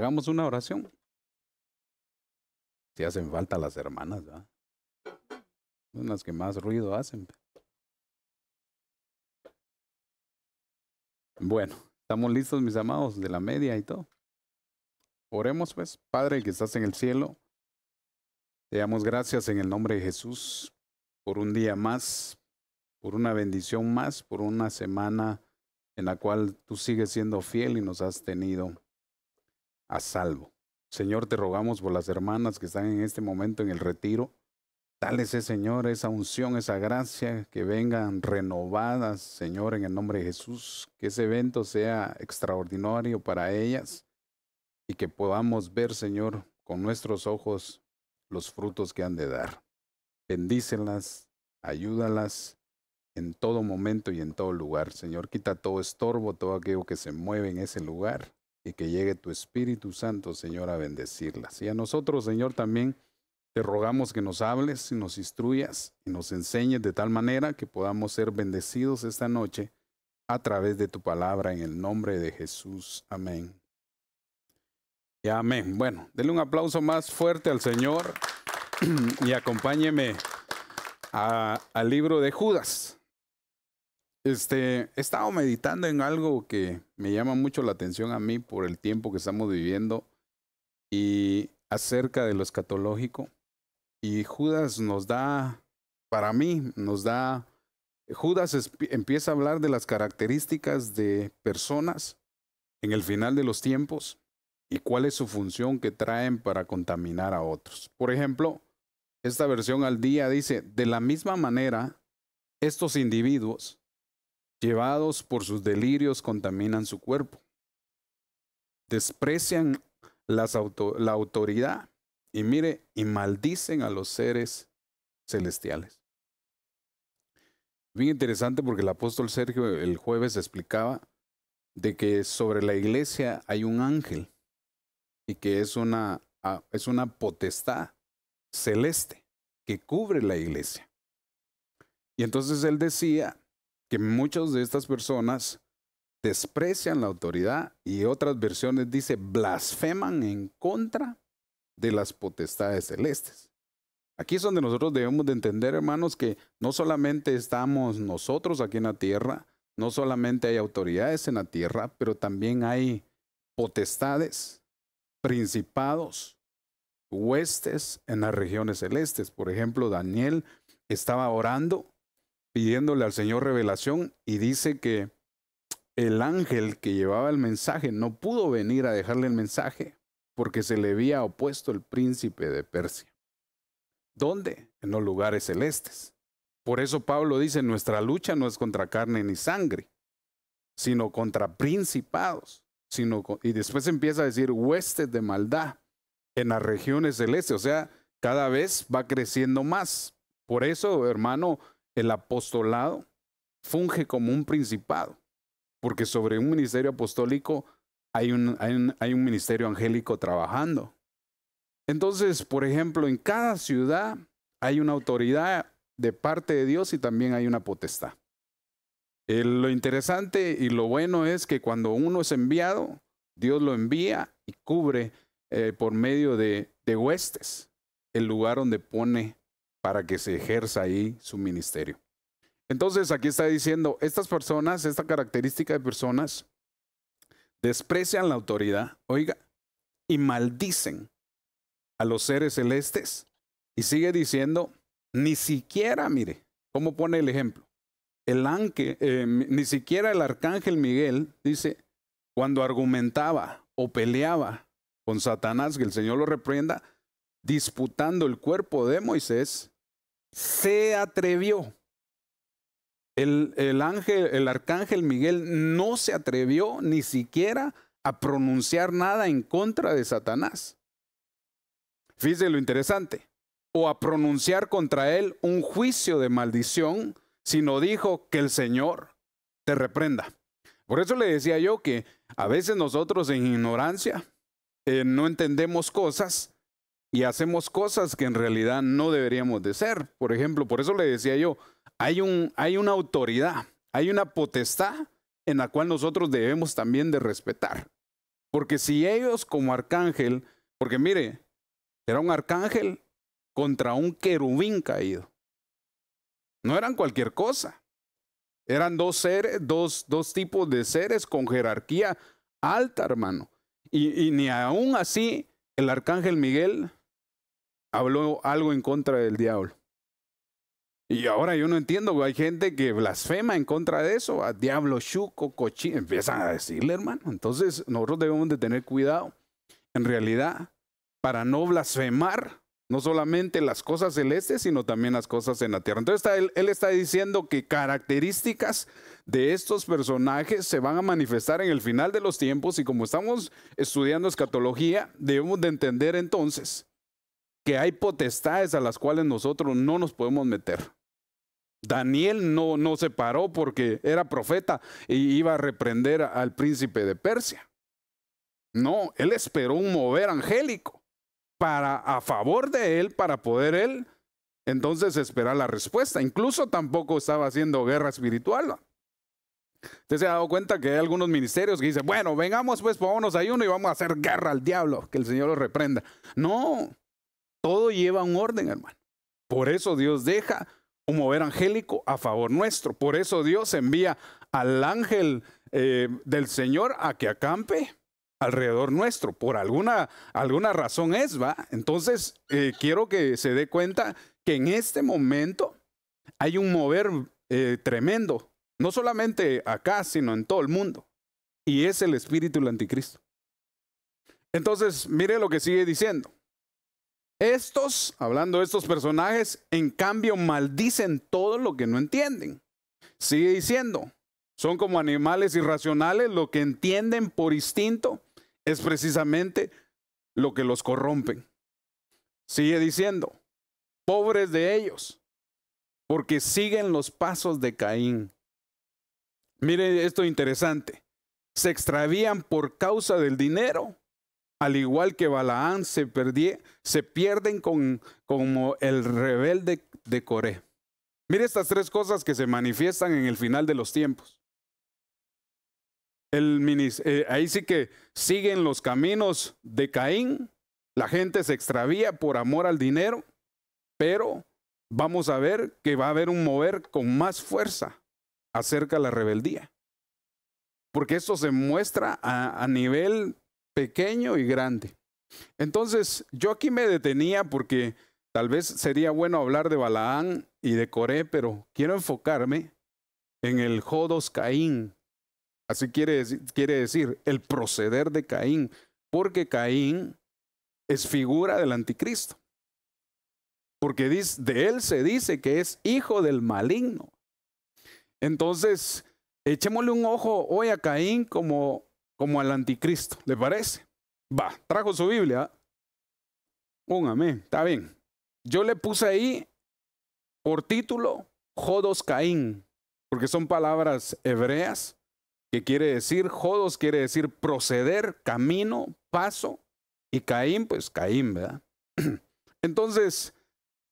hagamos una oración. Si hacen falta las hermanas, ¿verdad? Son las que más ruido hacen. Bueno, estamos listos, mis amados, de la media y todo. Oremos pues. Padre que estás en el cielo, te damos gracias en el nombre de Jesús por un día más, por una bendición más, por una semana en la cual tú sigues siendo fiel y nos has tenido a salvo. Señor, te rogamos por las hermanas que están en este momento en el retiro. Dale ese Señor, esa unción, esa gracia, que vengan renovadas, Señor, en el nombre de Jesús. Que ese evento sea extraordinario para ellas y que podamos ver, Señor, con nuestros ojos los frutos que han de dar. Bendícelas, ayúdalas en todo momento y en todo lugar. Señor, quita todo estorbo, todo aquello que se mueve en ese lugar y que llegue tu Espíritu Santo, Señor, a bendecirlas. Y a nosotros, Señor, también te rogamos que nos hables y nos instruyas y nos enseñes de tal manera que podamos ser bendecidos esta noche a través de tu palabra en el nombre de Jesús. Amén. Y amén. Bueno, denle un aplauso más fuerte al Señor y acompáñeme al libro de Judas. He estado meditando en algo que me llama mucho la atención a mí por el tiempo que estamos viviendo y acerca de lo escatológico. Y Judas nos da, para mí, Judas empieza a hablar de las características de personas en el final de los tiempos y cuál es su función que traen para contaminar a otros. Por ejemplo, esta versión al día dice, de la misma manera, estos individuos, llevados por sus delirios, contaminan su cuerpo. Desprecian la autoridad y y maldicen a los seres celestiales. Bien interesante porque el apóstol Sergio el jueves explicaba de que sobre la iglesia hay un ángel y que es una potestad celeste que cubre la iglesia. Y entonces él decía que muchas de estas personas desprecian la autoridad y otras versiones dice blasfeman en contra de las potestades celestes. Aquí es donde nosotros debemos de entender, hermanos, que no solamente estamos nosotros aquí en la tierra, no solamente hay autoridades en la tierra, pero también hay potestades, principados, huestes en las regiones celestes. Por ejemplo, Daniel estaba orando, pidiéndole al Señor revelación y dice que el ángel que llevaba el mensaje no pudo venir a dejarle el mensaje porque se le había opuesto el príncipe de Persia. ¿Dónde? En los lugares celestes. Por eso Pablo dice, nuestra lucha no es contra carne ni sangre, sino contra principados. Y después empieza a decir huestes de maldad en las regiones celestes. O sea, cada vez va creciendo más. Por eso, hermano, el apostolado funge como un principado, porque sobre un ministerio apostólico hay un ministerio angélico trabajando. Entonces, por ejemplo, en cada ciudad hay una autoridad de parte de Dios y también hay una potestad. Lo interesante y lo bueno es que cuando uno es enviado, Dios lo envía y cubre por medio de huestes el lugar donde pone para que se ejerza ahí su ministerio. Entonces aquí está diciendo, estas personas, esta característica de personas, desprecian la autoridad, oiga, y maldicen a los seres celestes. Y sigue diciendo, ni siquiera, mire, ¿cómo pone el ejemplo? Ni siquiera el arcángel Miguel, dice, cuando argumentaba o peleaba con Satanás, que el Señor lo reprenda, disputando el cuerpo de Moisés, se atrevió. El arcángel Miguel no se atrevió ni siquiera a pronunciar nada en contra de Satanás. Fíjese lo interesante. O a pronunciar contra él un juicio de maldición, sino dijo que el Señor te reprenda. Por eso le decía yo que a veces nosotros en ignorancia no entendemos cosas y hacemos cosas que en realidad no deberíamos de ser. Por ejemplo, por eso le decía yo, hay una autoridad, hay una potestad en la cual nosotros debemos también de respetar. Porque si ellos como arcángel, porque mire, era un arcángel contra un querubín caído. No eran cualquier cosa. Eran dos seres, dos tipos de seres con jerarquía alta, hermano. Y ni aún así el arcángel Miguel habló algo en contra del diablo. Y ahora yo no entiendo, hay gente que blasfema en contra de eso, a diablo, chuco, cochino, empiezan a decirle, hermano. Entonces nosotros debemos de tener cuidado, en realidad, para no blasfemar, no solamente las cosas celestes, sino también las cosas en la tierra. Entonces él está diciendo que características de estos personajes se van a manifestar en el final de los tiempos, y como estamos estudiando escatología, debemos de entender entonces que hay potestades a las cuales nosotros no nos podemos meter. Daniel no se paró porque era profeta y iba a reprender al príncipe de Persia. No, él esperó un mover angélico a favor de él, para poder él entonces esperar la respuesta. Incluso tampoco estaba haciendo guerra espiritual. Usted se ha dado cuenta que hay algunos ministerios que dicen, bueno, vengamos pues, pongámonos ayuno y vamos a hacer guerra al diablo, que el Señor lo reprenda. No, todo lleva un orden, hermano. Por eso Dios deja un mover angélico a favor nuestro. Por eso Dios envía al ángel del Señor a que acampe alrededor nuestro. Por alguna razón ¿va? Entonces, quiero que se dé cuenta que en este momento hay un mover tremendo. No solamente acá, sino en todo el mundo. Y es el espíritu del anticristo. Entonces, mire lo que sigue diciendo. Estos, hablando de estos personajes, en cambio maldicen todo lo que no entienden. Sigue diciendo, son como animales irracionales, lo que entienden por instinto es precisamente lo que los corrompen. Sigue diciendo, pobres de ellos, porque siguen los pasos de Caín. Mire esto interesante, se extravían por causa del dinero. Al igual que Balaán se pierden como el rebelde de Coré. Mire estas tres cosas que se manifiestan en el final de los tiempos. Ahí sí que siguen los caminos de Caín. La gente se extravía por amor al dinero, pero vamos a ver que va a haber un mover con más fuerza acerca de la rebeldía. Porque esto se muestra a nivel pequeño y grande. Entonces, yo aquí me detenía porque tal vez sería bueno hablar de Balaán y de Coré, pero quiero enfocarme en el Jodos Caín. Así quiere decir el proceder de Caín, porque Caín es figura del anticristo. Porque de él se dice que es hijo del maligno. Entonces, echémosle un ojo hoy a Caín como al anticristo, ¿le parece? Va, trajo su Biblia. Un amén, está bien. Yo le puse ahí por título Jodos Caín, porque son palabras hebreas que quiere decir, Jodos quiere decir proceder, camino, paso, y Caín, pues Caín, ¿verdad? Entonces,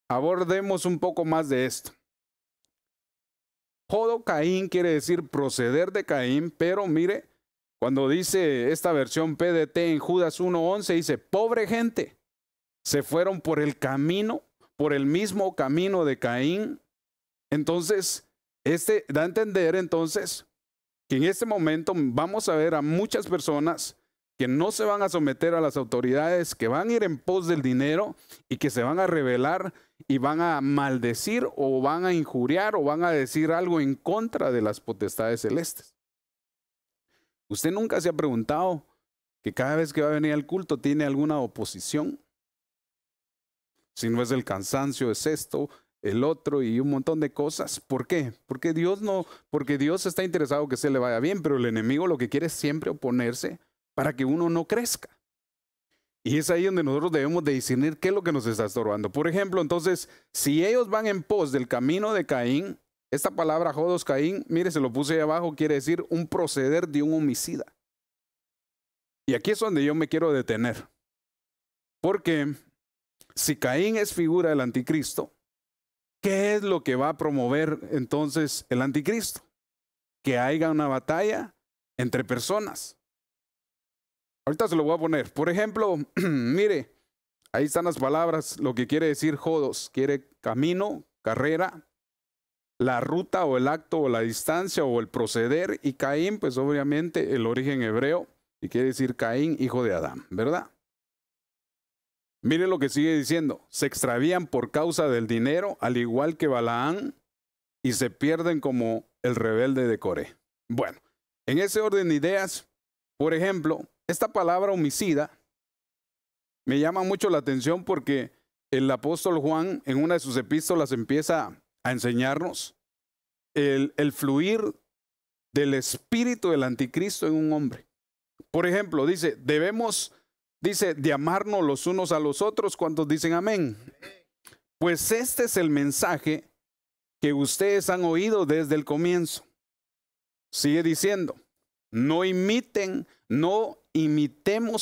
abordemos un poco más de esto. Jodo Caín quiere decir proceder de Caín, pero mire, cuando dice esta versión PDT en Judas 1:11, dice, pobre gente, se fueron por el mismo camino de Caín. Entonces, da a entender entonces que en este momento vamos a ver a muchas personas que no se van a someter a las autoridades, que van a ir en pos del dinero y que se van a rebelar y van a maldecir o van a injuriar o van a decir algo en contra de las potestades celestes. ¿Usted nunca se ha preguntado que cada vez que va a venir al culto tiene alguna oposición? Si no es el cansancio, es esto, el otro y un montón de cosas. ¿Por qué? Porque Dios está interesado que se le vaya bien, pero el enemigo lo que quiere es siempre oponerse para que uno no crezca. Y es ahí donde nosotros debemos de discernir qué es lo que nos está estorbando. Por ejemplo, entonces, si ellos van en pos del camino de Caín, esta palabra Jodos Caín, mire, se lo puse ahí abajo, quiere decir un proceder de un homicida. Y aquí es donde yo me quiero detener. Porque si Caín es figura del anticristo, ¿qué es lo que va a promover entonces el anticristo? Que haya una batalla entre personas. Ahorita se lo voy a poner. Por ejemplo, mire, ahí están las palabras, lo que quiere decir jodos. Quiere camino, carrera, la ruta o el acto o la distancia o el proceder. Y Caín, pues obviamente el origen hebreo, y quiere decir Caín, hijo de Adán, ¿verdad? Mire lo que sigue diciendo. Se extravían por causa del dinero, al igual que Balaán, y se pierden como el rebelde de Coré. Bueno, en ese orden de ideas, por ejemplo, esta palabra homicida me llama mucho la atención porque el apóstol Juan en una de sus epístolas empieza a enseñarnos el fluir del espíritu del anticristo en un hombre. Por ejemplo, dice, debemos, de amarnos los unos a los otros. ¿Cuántos dicen amén? Pues este es el mensaje que ustedes han oído desde el comienzo. Sigue diciendo, no imitemos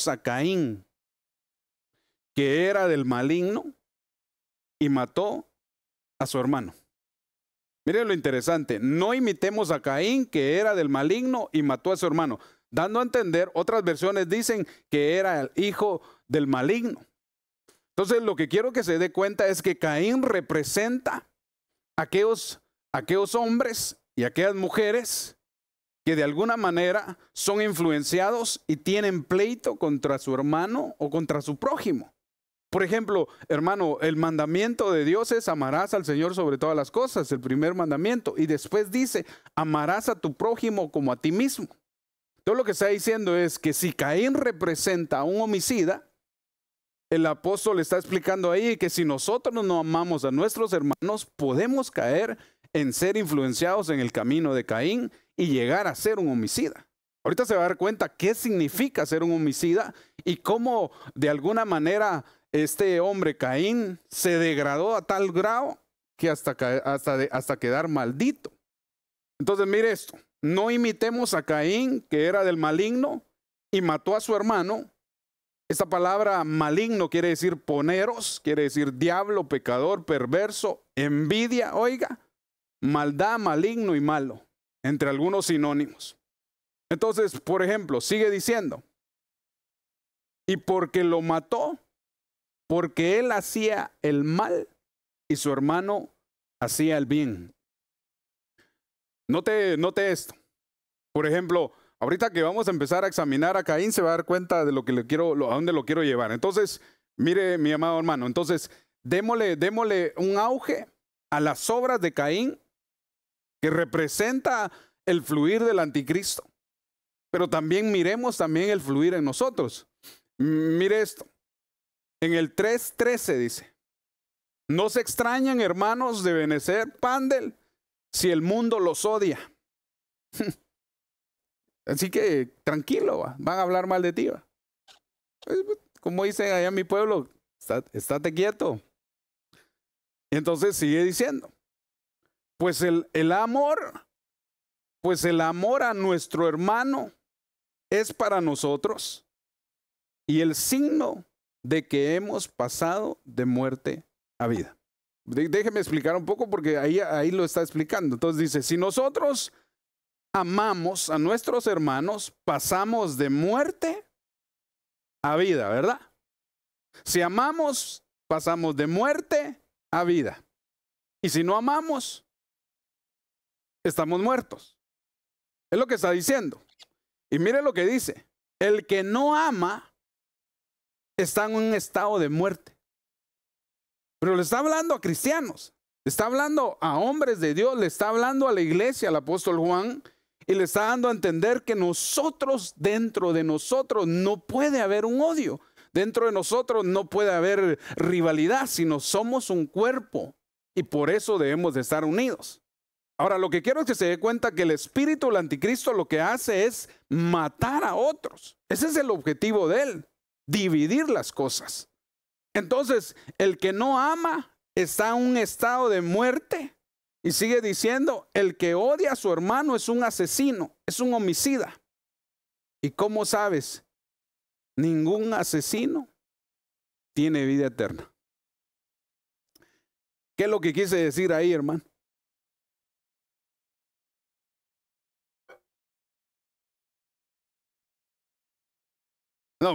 a Caín, que era del maligno y mató a su hermano. Miren lo interesante, no imitemos a Caín, que era del maligno y mató a su hermano. Dando a entender, otras versiones dicen que era el hijo del maligno. Entonces lo que quiero que se dé cuenta es que Caín representa aquellos hombres y aquellas mujeres que de alguna manera son influenciados y tienen pleito contra su hermano o contra su prójimo. Por ejemplo, hermano, el mandamiento de Dios es amarás al Señor sobre todas las cosas, el primer mandamiento. Y después dice, amarás a tu prójimo como a ti mismo. Todo lo que está diciendo es que si Caín representa a un homicida, el apóstol está explicando ahí que si nosotros no amamos a nuestros hermanos, podemos caer en ser influenciados en el camino de Caín y llegar a ser un homicida. Ahorita se va a dar cuenta qué significa ser un homicida y cómo de alguna manera este hombre Caín se degradó a tal grado que hasta quedar maldito. Entonces mire esto, no imitemos a Caín, que era del maligno y mató a su hermano. Esta palabra maligno quiere decir poneros, quiere decir diablo, pecador, perverso, envidia, oiga, maldad, maligno y malo, entre algunos sinónimos. Entonces, por ejemplo, sigue diciendo, y porque lo mató, porque él hacía el mal y su hermano hacía el bien. Note esto. Por ejemplo, ahorita que vamos a empezar a examinar a Caín, se va a dar cuenta de a dónde lo quiero llevar. Entonces, mire, mi amado hermano, entonces, démosle un auge a las obras de Caín, que representa el fluir del anticristo. Pero también miremos también el fluir en nosotros. Mire esto. En el 3:13 dice, no se extrañen, hermanos, de Benecer Pandel, si el mundo los odia. Así que tranquilo, van a hablar mal de ti. Como dicen allá en mi pueblo, estate quieto. Y entonces sigue diciendo, pues el amor a nuestro hermano es para nosotros y el signo de que hemos pasado de muerte a vida. Déjeme explicar un poco porque ahí lo está explicando. Entonces dice, si nosotros amamos a nuestros hermanos, pasamos de muerte a vida, ¿verdad? Si amamos, pasamos de muerte a vida. Y si no amamos, estamos muertos. Es lo que está diciendo. Y mire lo que dice. El que no ama está en un estado de muerte. Pero le está hablando a cristianos. Le está hablando a hombres de Dios. Le está hablando a la iglesia, al apóstol Juan. Y le está dando a entender que dentro de nosotros, no puede haber un odio. Dentro de nosotros no puede haber rivalidad, sino somos un cuerpo. Y por eso debemos de estar unidos. Ahora, lo que quiero es que se dé cuenta que el espíritu del anticristo lo que hace es matar a otros. Ese es el objetivo de él, dividir las cosas. Entonces, el que no ama está en un estado de muerte. Y sigue diciendo, el que odia a su hermano es un asesino, es un homicida. ¿Y cómo sabes? Ningún asesino tiene vida eterna. ¿Qué es lo que quise decir ahí, hermano?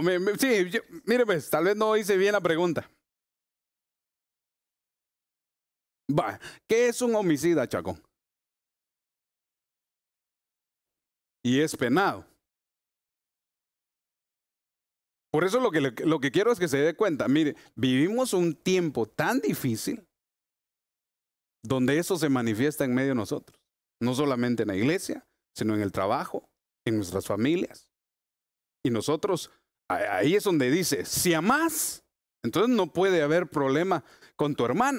No, sí, mire pues, tal vez no hice bien la pregunta. Va, ¿qué es un homicida, Chacón? Y es penado. Por eso lo que quiero es que se dé cuenta. Mire, vivimos un tiempo tan difícil donde eso se manifiesta en medio de nosotros. No solamente en la iglesia, sino en el trabajo, en nuestras familias. Y nosotros, ahí es donde dice, si amás, entonces no puede haber problema con tu hermano.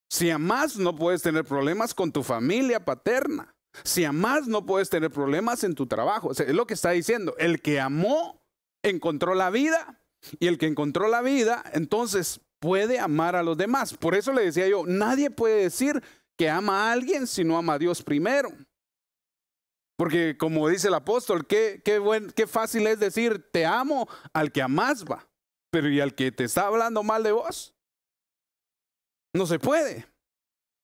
Si amás, no puedes tener problemas con tu familia paterna. Si amás, no puedes tener problemas en tu trabajo. O sea, es lo que está diciendo. El que amó, encontró la vida. Y el que encontró la vida, entonces puede amar a los demás. Por eso le decía yo, nadie puede decir que ama a alguien si no ama a Dios primero. Porque como dice el apóstol, qué fácil es decir te amo al que amás va. Pero ¿y al que te está hablando mal de vos? No se puede.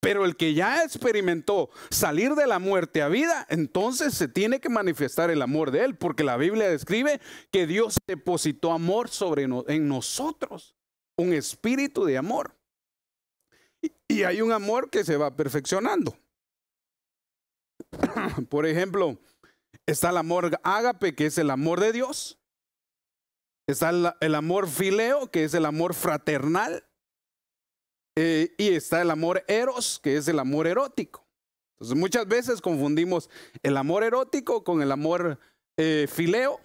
Pero el que ya experimentó salir de la muerte a vida, entonces se tiene que manifestar el amor de él, porque la Biblia describe que Dios depositó amor en nosotros, un espíritu de amor. Y hay un amor que se va perfeccionando. Por ejemplo, está el amor ágape, que es el amor de Dios. Está el amor fileo, que es el amor fraternal. Y está el amor eros, que es el amor erótico. Entonces muchas veces confundimos el amor erótico con el amor fileo.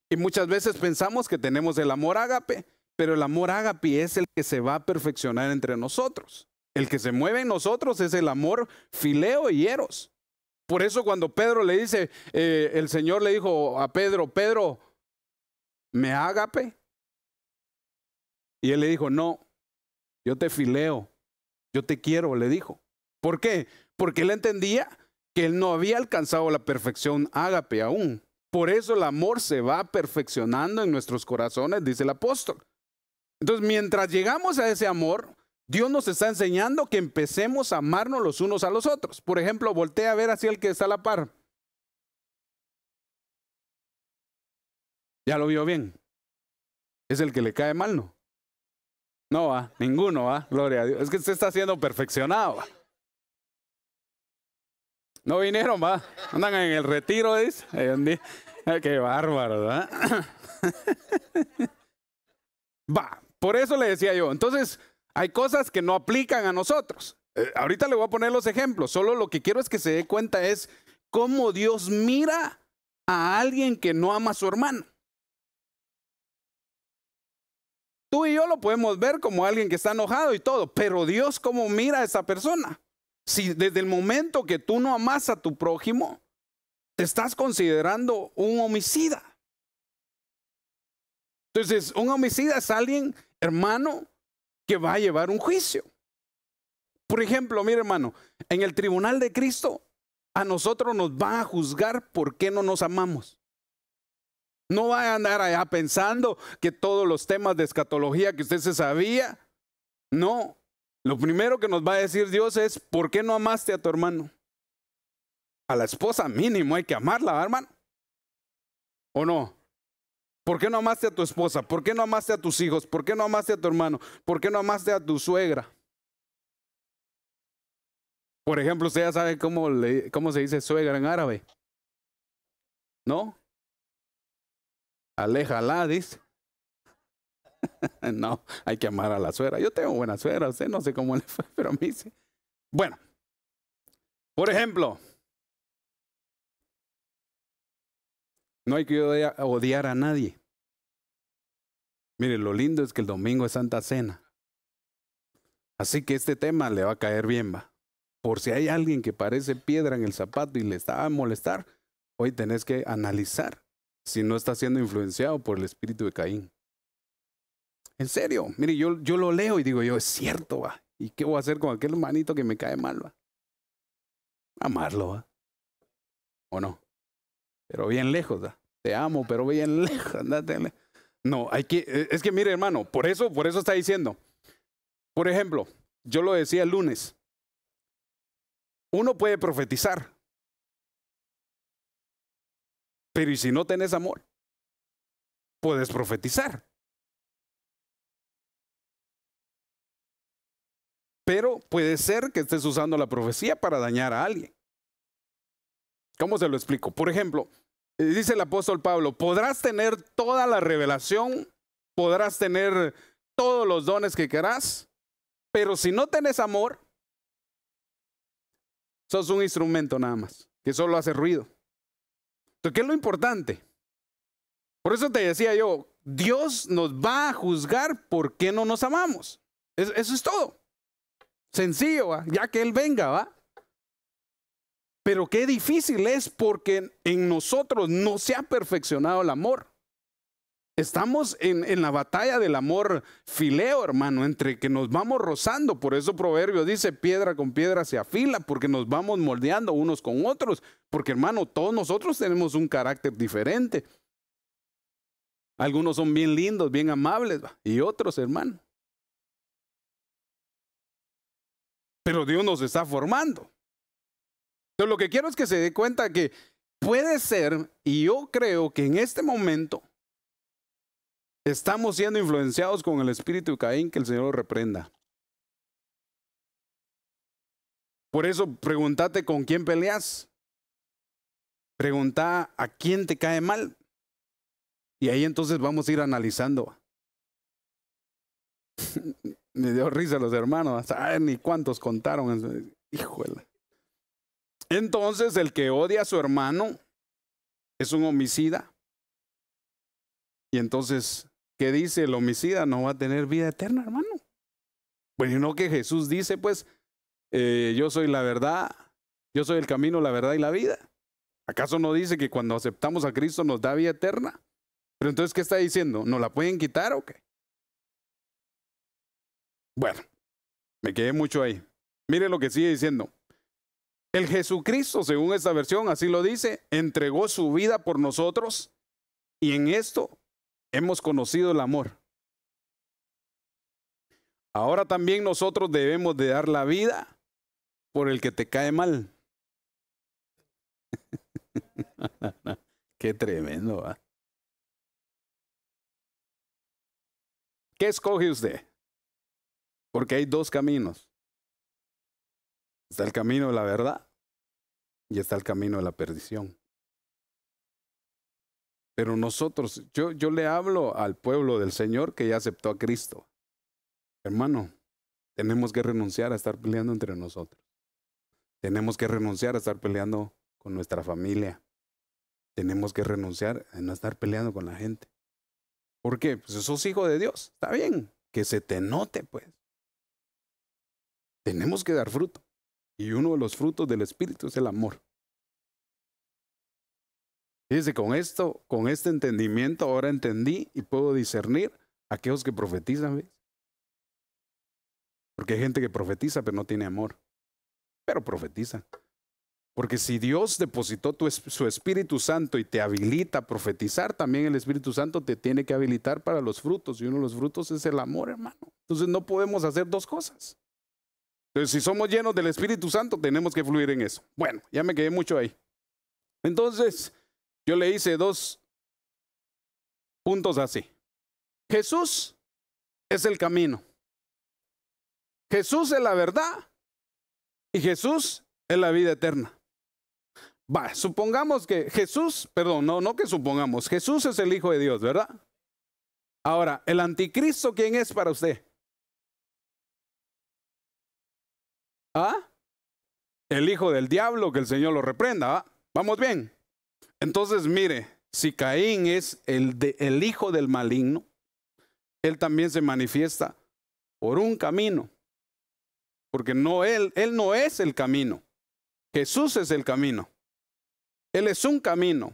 Y muchas veces pensamos que tenemos el amor ágape, pero el amor ágape es el que se va a perfeccionar entre nosotros. El que se mueve en nosotros es el amor fileo y eros. Por eso cuando Pedro le dice, el Señor le dijo a Pedro, Pedro, ¿me ágape? Y él le dijo, no. Yo te fileo, yo te quiero, le dijo. ¿Por qué? Porque él entendía que él no había alcanzado la perfección ágape aún. Por eso el amor se va perfeccionando en nuestros corazones, dice el apóstol. Entonces, mientras llegamos a ese amor, Dios nos está enseñando que empecemos a amarnos los unos a los otros. Por ejemplo, voltea a ver hacia el que está a la par. ¿Ya lo vio bien? Es el que le cae mal, ¿no? No va, ninguno va, gloria a Dios. Es que usted está siendo perfeccionado. ¿Va? No vinieron, va. Andan en el retiro, dice. Qué bárbaro, ¿verdad? Va, por eso le decía yo. Entonces, hay cosas que no aplican a nosotros. Ahorita le voy a poner los ejemplos. Solo lo que quiero es que se dé cuenta es cómo Dios mira a alguien que no ama a su hermano. Tú y yo lo podemos ver como alguien que está enojado y todo, pero Dios cómo mira a esa persona. Si desde el momento que tú no amas a tu prójimo, te estás considerando un homicida. Entonces, un homicida es alguien, hermano, que va a llevar un juicio. Por ejemplo, mire hermano, en el tribunal de Cristo, a nosotros nos van a juzgar por qué no nos amamos. No va a andar allá pensando que todos los temas de escatología que usted se sabía. No, lo primero que nos va a decir Dios es, ¿por qué no amaste a tu hermano? A la esposa mínimo hay que amarla, hermano. ¿O no? ¿Por qué no amaste a tu esposa? ¿Por qué no amaste a tus hijos? ¿Por qué no amaste a tu hermano? ¿Por qué no amaste a tu suegra? Por ejemplo, usted ya sabe cómo se dice suegra en árabe. ¿No? Aléjala, dice. No, hay que amar a la suegra. Yo tengo buena suegra, usted no sé cómo le fue, pero a mí sí. Bueno, por ejemplo, no hay que odiar a nadie. Mire, lo lindo es que el domingo es Santa Cena. Así que este tema le va a caer bien, va. Por si hay alguien que parece piedra en el zapato y le está a molestar, hoy tenés que analizar si no está siendo influenciado por el espíritu de Caín. En serio, mire, yo lo leo y digo yo, es cierto, va. ¿Y qué voy a hacer con aquel hermanito que me cae mal, va? Amarlo, va. ¿O no? Pero bien lejos, va. Te amo, pero bien lejos, andate. No, es que mire, hermano, por eso está diciendo. Por ejemplo, yo lo decía el lunes. Uno puede profetizar. Pero ¿y si no tenés amor? puedes profetizar. Pero puede ser que estés usando la profecía para dañar a alguien. ¿Cómo se lo explico? Por ejemplo, dice el apóstol Pablo, podrás tener toda la revelación, podrás tener todos los dones que querás, pero si no tenés amor, sos un instrumento nada más, que solo hace ruido. Entonces, ¿qué es lo importante? Por eso te decía yo, Dios nos va a juzgar por qué no nos amamos. Eso es todo. Sencillo, ¿va? Ya que Él venga, ¿va? Pero qué difícil es porque en nosotros no se ha perfeccionado el amor. Estamos en la batalla del amor fileo, hermano, entre que nos vamos rozando. Por eso Proverbios dice, piedra con piedra se afila, porque nos vamos moldeando unos con otros. Porque, hermano, todos nosotros tenemos un carácter diferente. Algunos son bien lindos, bien amables, ¿va? Y otros, hermano. Pero Dios nos está formando. Entonces, lo que quiero es que se dé cuenta que puede ser, y yo creo que en este momento estamos siendo influenciados con el espíritu de Caín, que el Señor lo reprenda. Por eso, pregúntate con quién peleas. Pregunta a quién te cae mal. Y ahí entonces vamos a ir analizando. Me dio risa los hermanos. Ay, ni cuántos contaron. Híjole. Entonces, el que odia a su hermano es un homicida. Y entonces, ¿qué dice el homicida? No va a tener vida eterna, hermano. Pues no que Jesús dice, pues, yo soy la verdad, yo soy el camino, la verdad y la vida. ¿Acaso no dice que cuando aceptamos a Cristo nos da vida eterna? Pero entonces, ¿qué está diciendo? ¿Nos la pueden quitar o qué? Bueno, me quedé mucho ahí. Mire lo que sigue diciendo. El Jesucristo, según esta versión, así lo dice, entregó su vida por nosotros y en esto hemos conocido el amor. Ahora también nosotros debemos de dar la vida por el que te cae mal. Qué tremendo, ¿va? ¿Qué escoge usted? Porque hay dos caminos. Está el camino de la verdad y está el camino de la perdición. Pero nosotros, yo le hablo al pueblo del Señor que ya aceptó a Cristo. Hermano, tenemos que renunciar a estar peleando entre nosotros. Tenemos que renunciar a estar peleando con nuestra familia. Tenemos que renunciar a no estar peleando con la gente. ¿Por qué? Pues sos hijo de Dios. Está bien, que se te note, pues. Tenemos que dar fruto. Y uno de los frutos del Espíritu es el amor. Fíjese, con este entendimiento ahora entendí y puedo discernir a aquellos que profetizan, ¿ves? Porque hay gente que profetiza pero no tiene amor. Pero profetiza. Porque si Dios depositó su Espíritu Santo y te habilita a profetizar, también el Espíritu Santo te tiene que habilitar para los frutos. Y uno de los frutos es el amor, hermano. Entonces no podemos hacer dos cosas. Entonces, si somos llenos del Espíritu Santo, tenemos que fluir en eso. Bueno, ya me quedé mucho ahí. Entonces, yo le hice 2 puntos así. Jesús es el camino. Jesús es la verdad. Y Jesús es la vida eterna. Va, supongamos que Jesús, perdón, no que supongamos, Jesús es el Hijo de Dios, ¿verdad? Ahora, ¿el anticristo quién es para usted? ¿Ah? El hijo del diablo, que el Señor lo reprenda, ¿va? ¿Vamos bien? Entonces, mire, si Caín es el hijo del maligno, él también se manifiesta por un camino. Porque él no es el camino. Jesús es el camino. Él es un camino.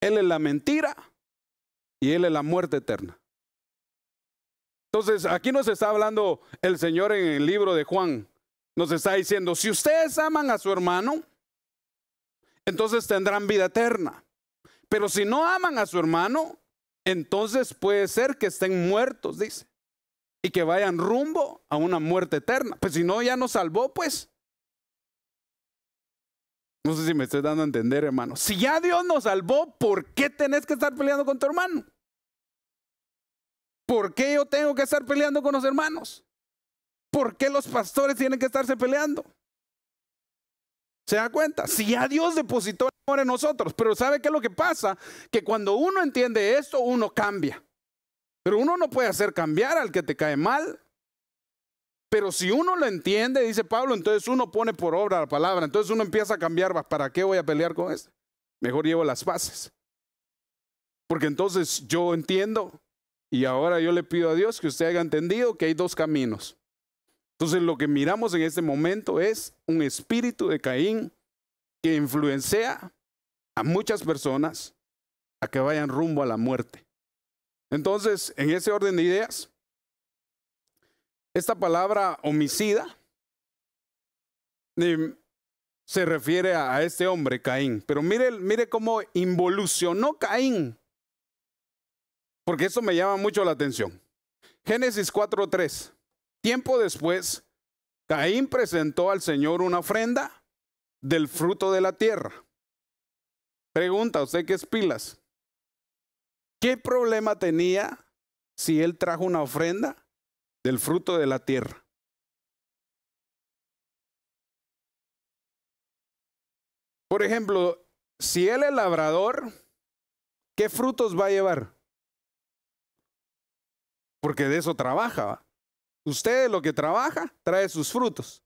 Él es la mentira y Él es la muerte eterna. Entonces, aquí nos está hablando el Señor en el libro de Juan. Nos está diciendo, si ustedes aman a su hermano, entonces tendrán vida eterna. Pero si no aman a su hermano, entonces puede ser que estén muertos, dice. Y que vayan rumbo a una muerte eterna. Pues si no, ya nos salvó, pues. No sé si me estoy dando a entender, hermano. Si ya Dios nos salvó, ¿por qué tenés que estar peleando con tu hermano? ¿Por qué yo tengo que estar peleando con los hermanos? ¿Por qué los pastores tienen que estarse peleando? ¿Se da cuenta? Si ya Dios depositó el amor en nosotros, pero ¿sabe qué es lo que pasa? Que cuando uno entiende esto, uno cambia. Pero uno no puede hacer cambiar al que te cae mal. Pero si uno lo entiende, dice Pablo, entonces uno pone por obra la palabra. Entonces uno empieza a cambiar. ¿Para qué voy a pelear con este? Mejor llevo las bases. Porque entonces yo entiendo y ahora yo le pido a Dios que usted haya entendido que hay dos caminos. Entonces lo que miramos en este momento es un espíritu de Caín que influencia a muchas personas a que vayan rumbo a la muerte. Entonces, en ese orden de ideas, esta palabra homicida se refiere a este hombre, Caín. Pero mire cómo involucionó Caín, porque eso me llama mucho la atención. Génesis 4:3. Tiempo después, Caín presentó al Señor una ofrenda del fruto de la tierra. Pregunta, ¿usted qué es pilas? ¿Qué problema tenía si él trajo una ofrenda del fruto de la tierra? Por ejemplo, si él es labrador, ¿qué frutos va a llevar? Porque de eso trabaja, ¿va? Usted lo que trabaja trae sus frutos.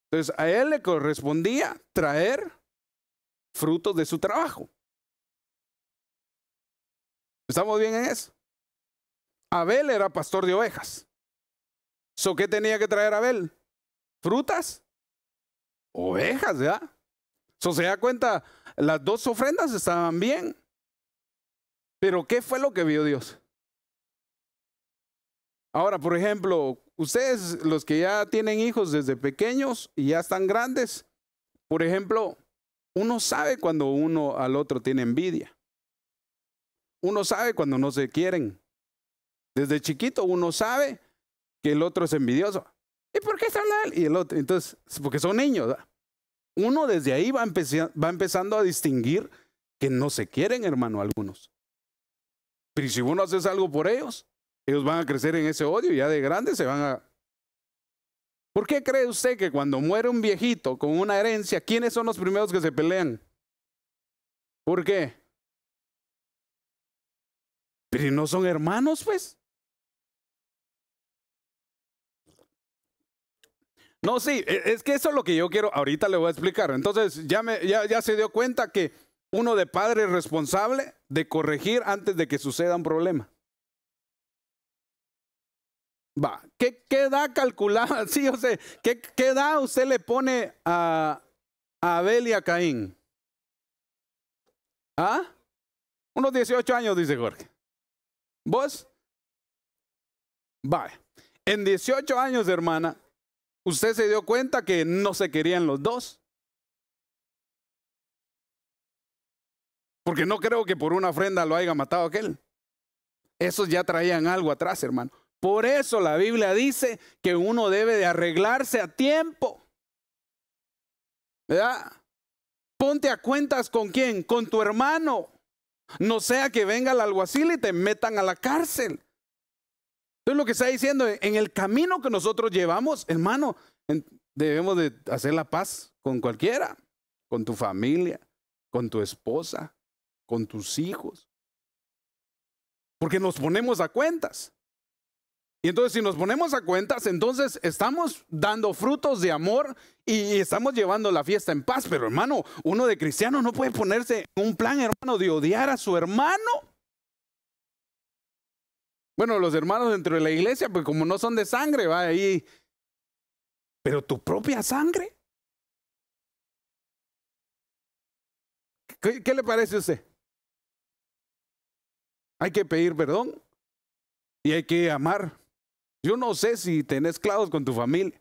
Entonces a él le correspondía traer frutos de su trabajo. ¿Estamos bien en eso? Abel era pastor de ovejas. ¿Qué tenía que traer Abel? ¿Frutas? Ovejas, ¿ya? Se da cuenta, las dos ofrendas estaban bien. Pero ¿qué fue lo que vio Dios? Ahora, por ejemplo, ustedes los que ya tienen hijos desde pequeños y ya están grandes, por ejemplo, uno sabe cuando uno al otro tiene envidia. Uno sabe cuando no se quieren. Desde chiquito uno sabe que el otro es envidioso. ¿Y por qué está mal? Y el otro, entonces, porque son niños, ¿verdad? Uno desde ahí va empezando a distinguir que no se quieren, hermano, algunos. Pero si uno hace algo por ellos van a crecer en ese odio y ya de grandes se van a... ¿Por qué cree usted que cuando muere un viejito con una herencia, quiénes son los primeros que se pelean? ¿Por qué? Pero no son hermanos, pues. No, sí, es que eso es lo que yo quiero, ahorita le voy a explicar. Entonces ya se dio cuenta que uno de padre es responsable de corregir antes de que suceda un problema. Va, ¿qué edad calculada? Sí, yo sé, ¿qué edad usted le pone a Abel y a Caín? ¿Ah? Unos 18 años, dice Jorge. ¿Vos? Va, en 18 años, hermana, ¿usted se dio cuenta que no se querían los dos? Porque no creo que por una ofrenda lo haya matado aquel. Esos ya traían algo atrás, hermano. Por eso la Biblia dice que uno debe de arreglarse a tiempo. ¿Verdad? Ponte a cuentas con quién, con tu hermano. No sea que venga el alguacil y te metan a la cárcel. Entonces lo que está diciendo, en el camino que nosotros llevamos, hermano, debemos de hacer la paz con cualquiera, con tu familia, con tu esposa, con tus hijos. Porque nos ponemos a cuentas. Y entonces si nos ponemos a cuentas, entonces estamos dando frutos de amor y estamos llevando la fiesta en paz. Pero hermano, uno de cristiano no puede ponerse en un plan, hermano, de odiar a su hermano. Bueno, los hermanos dentro de la iglesia, pues como no son de sangre, va ahí. Pero tu propia sangre. ¿Qué le parece a usted? Hay que pedir perdón y hay que amar. Yo no sé si tenés clavos con tu familia,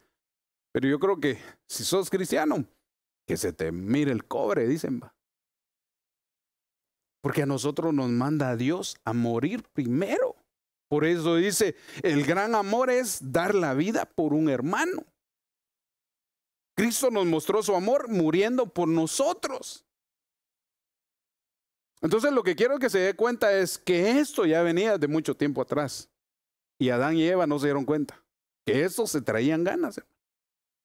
pero yo creo que si sos cristiano, que se te mire el cobre, dicen. Va. Porque a nosotros nos manda a Dios a morir primero. Por eso dice, el gran amor es dar la vida por un hermano. Cristo nos mostró su amor muriendo por nosotros. Entonces lo que quiero que se dé cuenta es que esto ya venía de mucho tiempo atrás. Y Adán y Eva no se dieron cuenta que estos se traían ganas, hermano,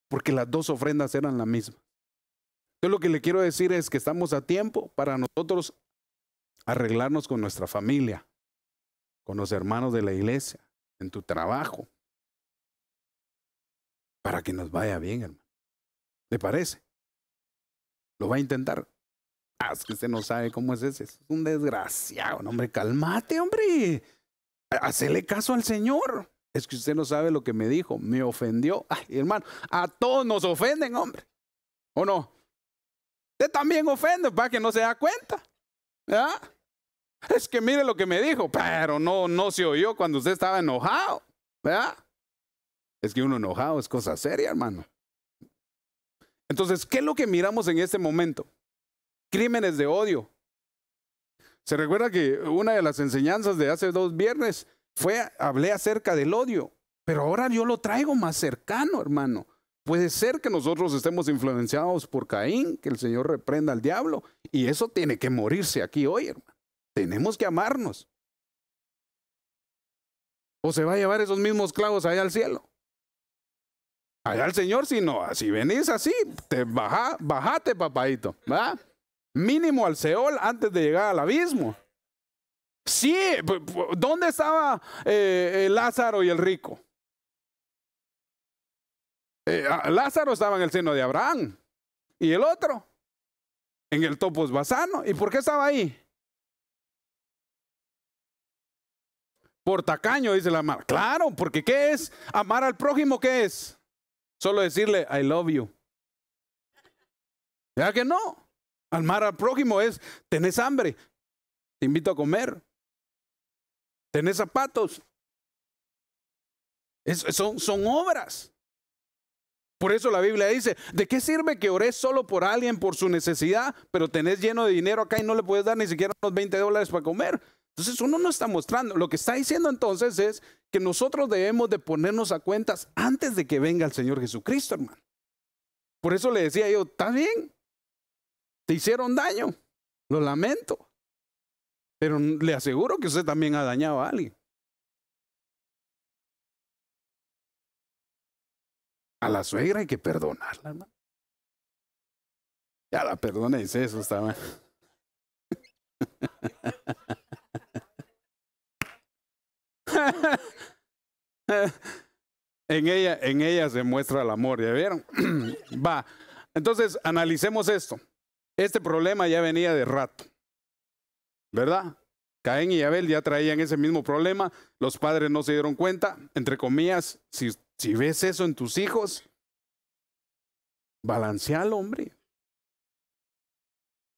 porque las dos ofrendas eran la misma. Entonces lo que le quiero decir es que estamos a tiempo para nosotros arreglarnos con nuestra familia, con los hermanos de la iglesia, en tu trabajo, para que nos vaya bien, hermano. ¿Le parece? ¿Lo va a intentar? Ah, es que usted no sabe cómo es ese. Es un desgraciado, no, hombre. Cálmate, hombre. Hacele caso al Señor. Es que usted no sabe lo que me dijo. Me ofendió. Ay, hermano, a todos nos ofenden, hombre. ¿O no? Usted también ofende, para que no se da cuenta. ¿Verdad? Es que mire lo que me dijo, pero no se oyó cuando usted estaba enojado. ¿Verdad? Es que uno enojado es cosa seria, hermano. Entonces, ¿qué es lo que miramos en este momento? Crímenes de odio. Se recuerda que una de las enseñanzas de hace 2 viernes hablé acerca del odio, pero ahora yo lo traigo más cercano, hermano. Puede ser que nosotros estemos influenciados por Caín, que el Señor reprenda al diablo, y eso tiene que morirse aquí hoy, hermano. Tenemos que amarnos. O se va a llevar esos mismos clavos allá al cielo. Allá el Señor, si venís así, bajate, papadito, ¿va? Mínimo al Seol antes de llegar al abismo. Sí, ¿dónde estaba Lázaro y el rico? Lázaro estaba en el seno de Abraham. ¿Y el otro? En el topos basano. ¿Y por qué estaba ahí? Por tacaño, dice la Mara. Claro, porque ¿qué es? Amar al prójimo, ¿qué es? Solo decirle, I love you. ¿Ya que no? Amar al prójimo es, tenés hambre, te invito a comer. Tenés zapatos. Son obras. Por eso la Biblia dice, ¿de qué sirve que ores solo por alguien por su necesidad, pero tenés lleno de dinero acá y no le puedes dar ni siquiera unos $20 para comer? Entonces uno no está mostrando. Lo que está diciendo entonces es que nosotros debemos de ponernos a cuentas antes de que venga el Señor Jesucristo, hermano. Por eso le decía yo, está bien, te hicieron daño, lo lamento, pero le aseguro que usted también ha dañado a alguien. A la suegra hay que perdonarla, hermano. Ya la perdona, dice eso, está mal. En ella se muestra el amor, ¿ya vieron? Va, entonces analicemos esto. Este problema ya venía de rato, ¿verdad? Caín y Abel ya traían ese mismo problema. Los padres no se dieron cuenta. Entre comillas, si ves eso en tus hijos, balancealo, hombre.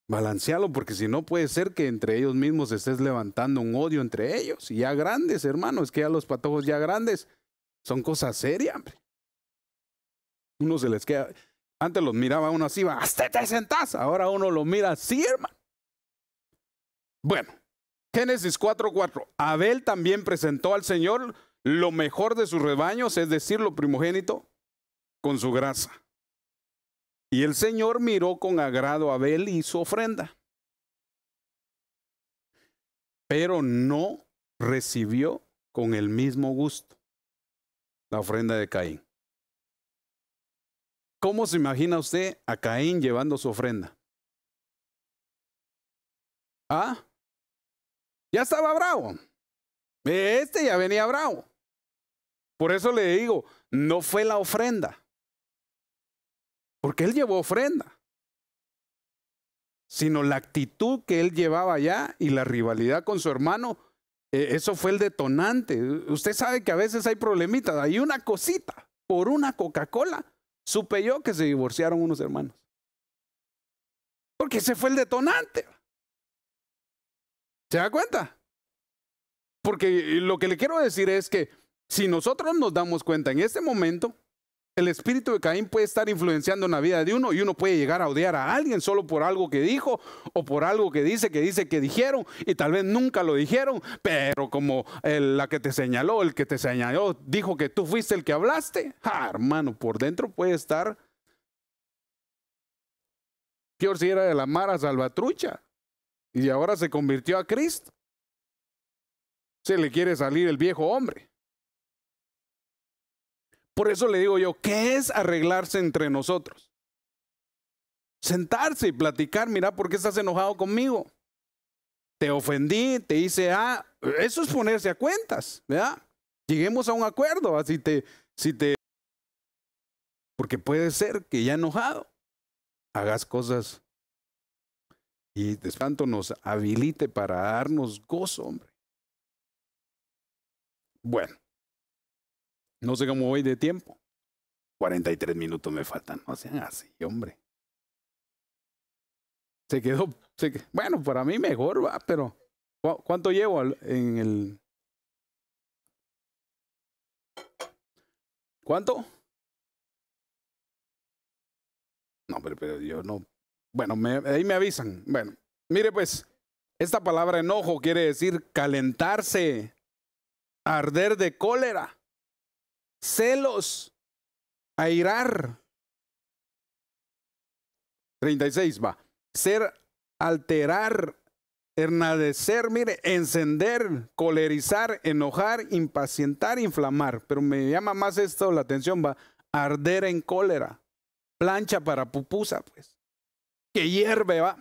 Balancealo, porque si no puede ser que entre ellos mismos estés levantando un odio entre ellos. Y ya grandes, hermano, es que ya los patojos ya grandes son cosas serias, hombre. Uno se les queda, antes los miraba uno así, hasta te sentás. Ahora uno lo mira así, hermano. Bueno, Génesis 4:4. Abel también presentó al Señor lo mejor de sus rebaños, es decir, lo primogénito, con su grasa. Y el Señor miró con agrado a Abel y su ofrenda, pero no recibió con el mismo gusto la ofrenda de Caín. ¿Cómo se imagina usted a Caín llevando su ofrenda? ¿Ah? Ya estaba bravo. Este ya venía bravo. Por eso le digo, no fue la ofrenda. Porque él llevó ofrenda. Sino la actitud que él llevaba allá y la rivalidad con su hermano, eso fue el detonante. Usted sabe que a veces hay problemitas. Hay una cosita, por una Coca-Cola, supe yo que se divorciaron unos hermanos. Porque ese fue el detonante. ¿Se da cuenta? Porque lo que le quiero decir es que si nosotros nos damos cuenta en este momento, el espíritu de Caín puede estar influenciando en la vida de uno y uno puede llegar a odiar a alguien solo por algo que dijo o por algo que dice que dijeron y tal vez nunca lo dijeron, pero como el que te señaló dijo que tú fuiste el que hablaste, hermano, por dentro puede estar peor si era de la Mara Salvatrucha y ahora se convirtió a Cristo. Se le quiere salir el viejo hombre. Por eso le digo yo, ¿qué es arreglarse entre nosotros? Sentarse y platicar, mira, ¿por qué estás enojado conmigo? Te ofendí, te hice eso es ponerse a cuentas, ¿verdad? Lleguemos a un acuerdo, porque puede ser que ya enojado hagas cosas y de tanto nos habilite para darnos gozo, hombre. Bueno, no sé cómo voy de tiempo. 43 minutos me faltan, no sean así, hombre. Bueno, para mí mejor, va, pero ¿cuánto llevo en el? ¿Cuánto? No, pero yo no. Bueno, ahí me avisan. Bueno, mire pues, esta palabra enojo quiere decir calentarse, arder de cólera, celos, airar. 36 va. Ser, alterar, enardecer, mire, encender, colerizar, enojar, impacientar, inflamar. Pero me llama más esto la atención, va. Arder en cólera. Plancha para pupusa, pues. Que hierve, va.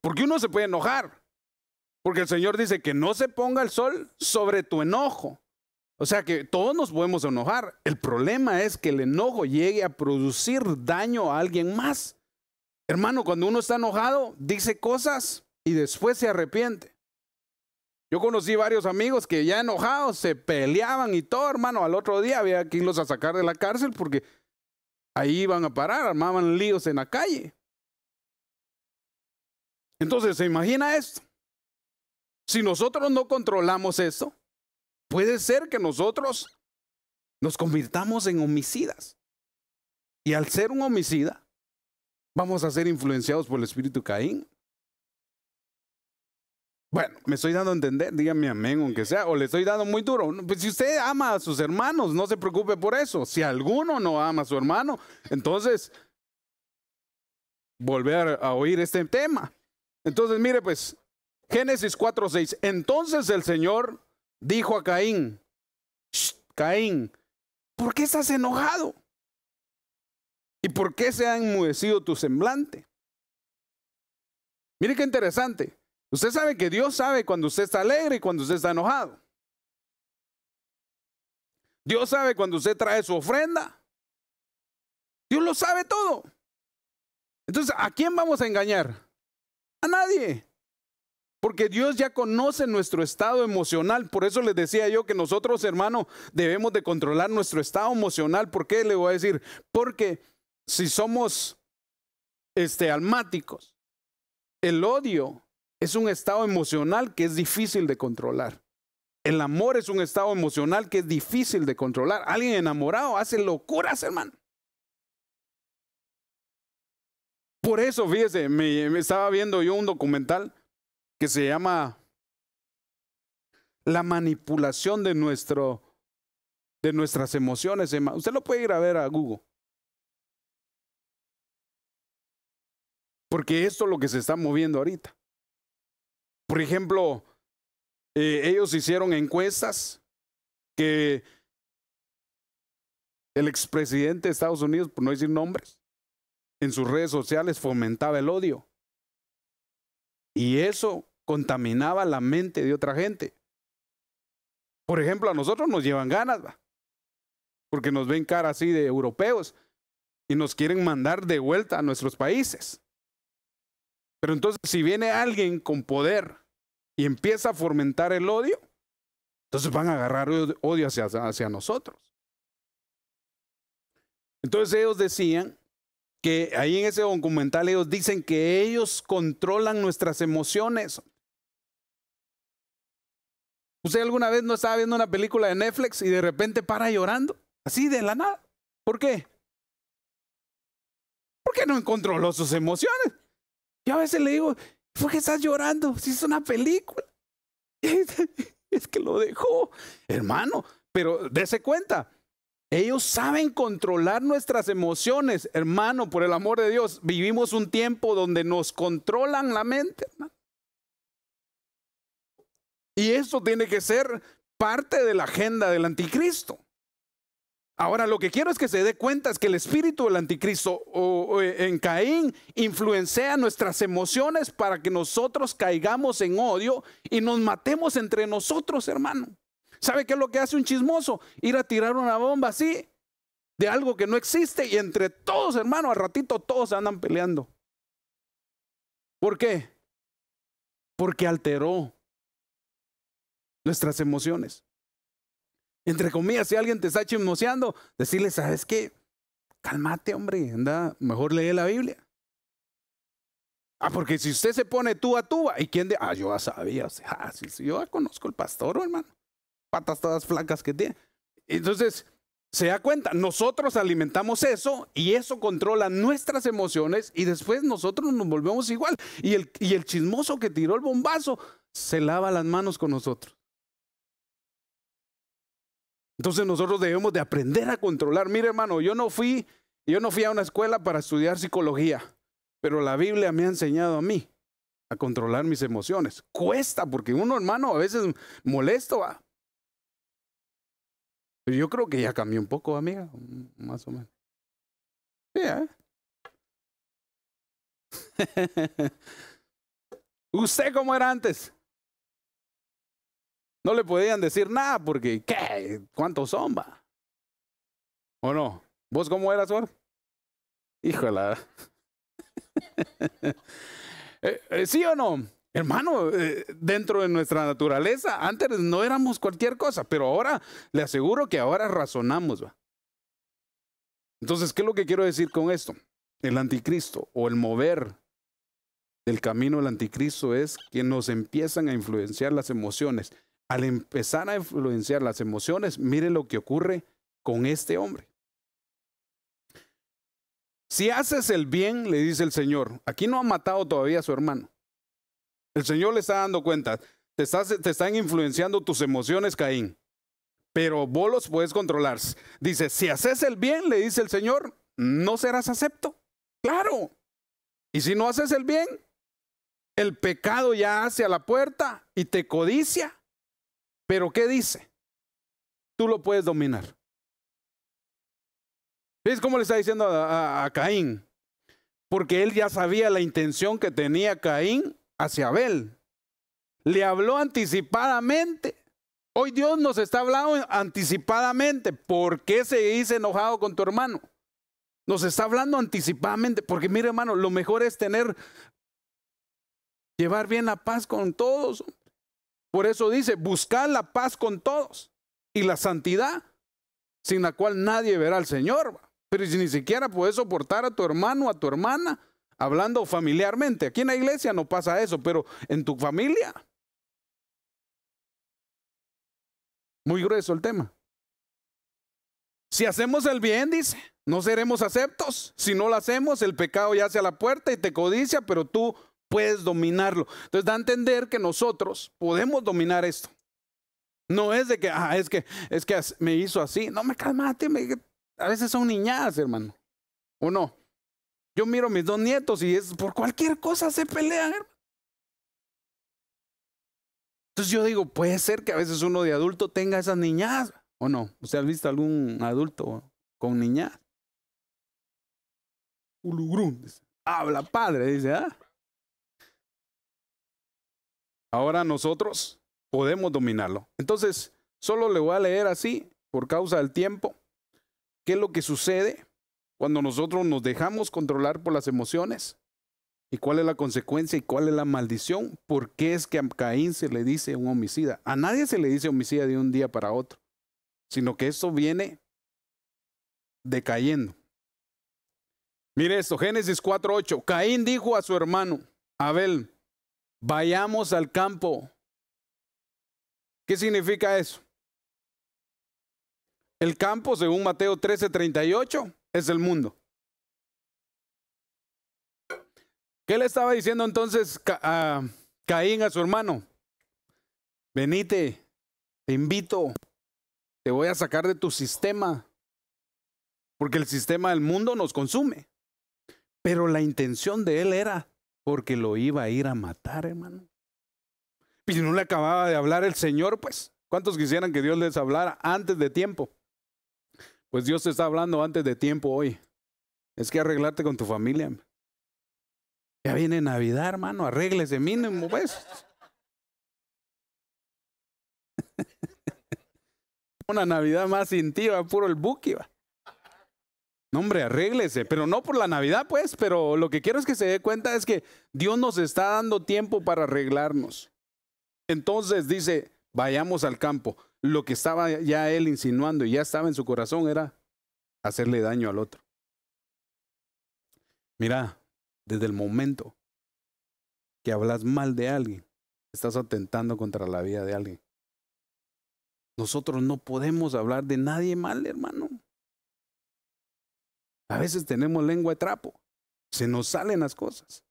Porque uno se puede enojar. Porque el Señor dice que no se ponga el sol sobre tu enojo. O sea que todos nos podemos enojar. El problema es que el enojo llegue a producir daño a alguien más. Hermano, cuando uno está enojado, dice cosas y después se arrepiente. Yo conocí varios amigos que ya enojados se peleaban y todo, hermano. Al otro día había que irlos a sacar de la cárcel porque ahí iban a parar, armaban líos en la calle. Entonces, ¿se imagina esto? Si nosotros no controlamos esto, puede ser que nosotros nos convirtamos en homicidas. Y al ser un homicida, vamos a ser influenciados por el espíritu Caín. Bueno, me estoy dando a entender, dígame amén, aunque sea, o le estoy dando muy duro. Pues si usted ama a sus hermanos, no se preocupe por eso. Si alguno no ama a su hermano, entonces volver a oír este tema. Entonces, mire pues, Génesis 4:6. Entonces el Señor dijo a Caín, Caín, ¿por qué estás enojado? ¿Y por qué se ha enmudecido tu semblante? Mire qué interesante. Usted sabe que Dios sabe cuando usted está alegre y cuando usted está enojado. Dios sabe cuando usted trae su ofrenda. Dios lo sabe todo. Entonces, ¿a quién vamos a engañar? A nadie. Porque Dios ya conoce nuestro estado emocional. Por eso les decía yo que nosotros, hermano, debemos de controlar nuestro estado emocional. ¿Por qué le voy a decir? Porque si somos almáticos, el odio es un estado emocional que es difícil de controlar. El amor es un estado emocional que es difícil de controlar. Alguien enamorado hace locuras, hermano. Por eso, fíjese, me estaba viendo yo un documental que se llama La manipulación de nuestras emociones. Usted lo puede ir a ver a Google. Porque esto es lo que se está moviendo ahorita. Por ejemplo, ellos hicieron encuestas que el expresidente de Estados Unidos, por no decir nombres, en sus redes sociales fomentaba el odio. Y eso contaminaba la mente de otra gente. Por ejemplo, a nosotros nos llevan ganas, ¿va? Porque nos ven cara así de europeos y nos quieren mandar de vuelta a nuestros países. Pero entonces, si viene alguien con poder y empieza a fomentar el odio, entonces van a agarrar odio hacia nosotros. Entonces ellos decían que ahí en ese documental ellos dicen que ellos controlan nuestras emociones. ¿Usted alguna vez no estaba viendo una película de Netflix y de repente para llorando? Así de la nada. ¿Por qué? Porque no controló sus emociones. Yo a veces le digo, ¿por qué estás llorando? Si es una película. Es que lo dejó. Hermano, pero dése cuenta. Ellos saben controlar nuestras emociones. Hermano, por el amor de Dios, vivimos un tiempo donde nos controlan la mente, hermano. Y eso tiene que ser parte de la agenda del anticristo. Ahora, lo que quiero es que se dé cuenta es que el espíritu del anticristo en Caín influencia nuestras emociones para que nosotros caigamos en odio y nos matemos entre nosotros, hermano. ¿Sabe qué es lo que hace un chismoso? Ir a tirar una bomba así, de algo que no existe, y entre todos, hermano, al ratito todos andan peleando. ¿Por qué? Porque alteró nuestras emociones. Entre comillas, si alguien te está chismoseando, decirle, ¿sabes qué? Cálmate, hombre, anda, mejor lee la Biblia. Porque si usted se pone tú a tú, ¿y quién de? Yo ya sabía, sí, yo ya conozco el pastor, hermano. Patas todas flacas que tiene. Entonces, se da cuenta, nosotros alimentamos eso y eso controla nuestras emociones y después nosotros nos volvemos igual. Y el chismoso que tiró el bombazo se lava las manos con nosotros. Entonces nosotros debemos de aprender a controlar. Mire, hermano, yo no fui a una escuela para estudiar psicología, pero la Biblia me ha enseñado a mí a controlar mis emociones. Cuesta, porque uno, hermano, a veces molesto va. Pero yo creo que ya cambió un poco, amiga, más o menos. Sí, ¿Usted cómo era antes? No le podían decir nada porque, ¿qué? ¿Cuántos son, va? ¿O no? ¿Vos cómo eras, Jorge? Híjole. ¿Sí o no? Hermano, dentro de nuestra naturaleza, antes no éramos cualquier cosa, pero ahora, le aseguro que ahora razonamos, ¿va? Entonces, ¿qué es lo que quiero decir con esto? El anticristo o el mover del camino del anticristo es que nos empiezan a influenciar las emociones. Al empezar a influenciar las emociones, mire lo que ocurre con este hombre. Si haces el bien, le dice el Señor, aquí no ha matado todavía a su hermano. El Señor le está dando cuenta, te están influenciando tus emociones, Caín, pero vos los puedes controlar. Dice, si haces el bien, le dice el Señor, no serás acepto. Claro. Y si no haces el bien, el pecado ya hace a la puerta y te codicia. Pero ¿qué dice? Tú lo puedes dominar. ¿Ves cómo le está diciendo a Caín? Porque él ya sabía la intención que tenía Caín hacia Abel. Le habló anticipadamente. Hoy Dios nos está hablando anticipadamente. ¿Por qué seguís enojado con tu hermano? Nos está hablando anticipadamente. Porque mire, hermano, lo mejor es llevar bien la paz con todos. Por eso dice, buscar la paz con todos y la santidad, sin la cual nadie verá al Señor. Pero si ni siquiera puedes soportar a tu hermano o a tu hermana, hablando familiarmente. Aquí en la iglesia no pasa eso, pero en tu familia. Muy grueso el tema. Si hacemos el bien, dice, no seremos aceptos. Si no lo hacemos, el pecado yace a la puerta y te codicia, pero tú puedes dominarlo. Entonces da a entender que nosotros podemos dominar esto. No es de que, es que me hizo así. No, me calmate. A veces son niñadas, hermano. ¿O no? Yo miro a mis dos nietos y es por cualquier cosa se pelean, hermano. Entonces yo digo, puede ser que a veces uno de adulto tenga esas niñadas. ¿O no? ¿Usted ha visto algún adulto con niñadas? Ulugrún. Habla padre, dice, Ahora nosotros podemos dominarlo. Entonces, solo le voy a leer así, por causa del tiempo, qué es lo que sucede cuando nosotros nos dejamos controlar por las emociones y cuál es la consecuencia y cuál es la maldición. ¿Por qué es que a Caín se le dice un homicida? A nadie se le dice homicida de un día para otro, sino que esto viene decayendo. Mire esto, Génesis 4:8. Caín dijo a su hermano Abel, vayamos al campo. ¿Qué significa eso? El campo, según Mateo 13:38, es el mundo. ¿Qué le estaba diciendo entonces Caín a su hermano? Venite, te invito, te voy a sacar de tu sistema, porque el sistema del mundo nos consume. Pero la intención de él era porque lo iba a ir a matar, hermano. Y si no le acababa de hablar el Señor, pues, ¿cuántos quisieran que Dios les hablara antes de tiempo? Pues Dios te está hablando antes de tiempo hoy. Es que arreglarte con tu familia. Ya viene Navidad, hermano, arréglese mínimo, pues. Una Navidad más sin ti, va puro el buki, va. No, hombre, arréglese, pero no por la Navidad, pues, pero lo que quiero es que se dé cuenta es que Dios nos está dando tiempo para arreglarnos. Entonces dice, vayamos al campo. Lo que estaba ya él insinuando y ya estaba en su corazón era hacerle daño al otro. Mira, desde el momento que hablas mal de alguien, estás atentando contra la vida de alguien. Nosotros no podemos hablar de nadie mal, hermano. A veces tenemos lengua de trapo, se nos salen las cosas.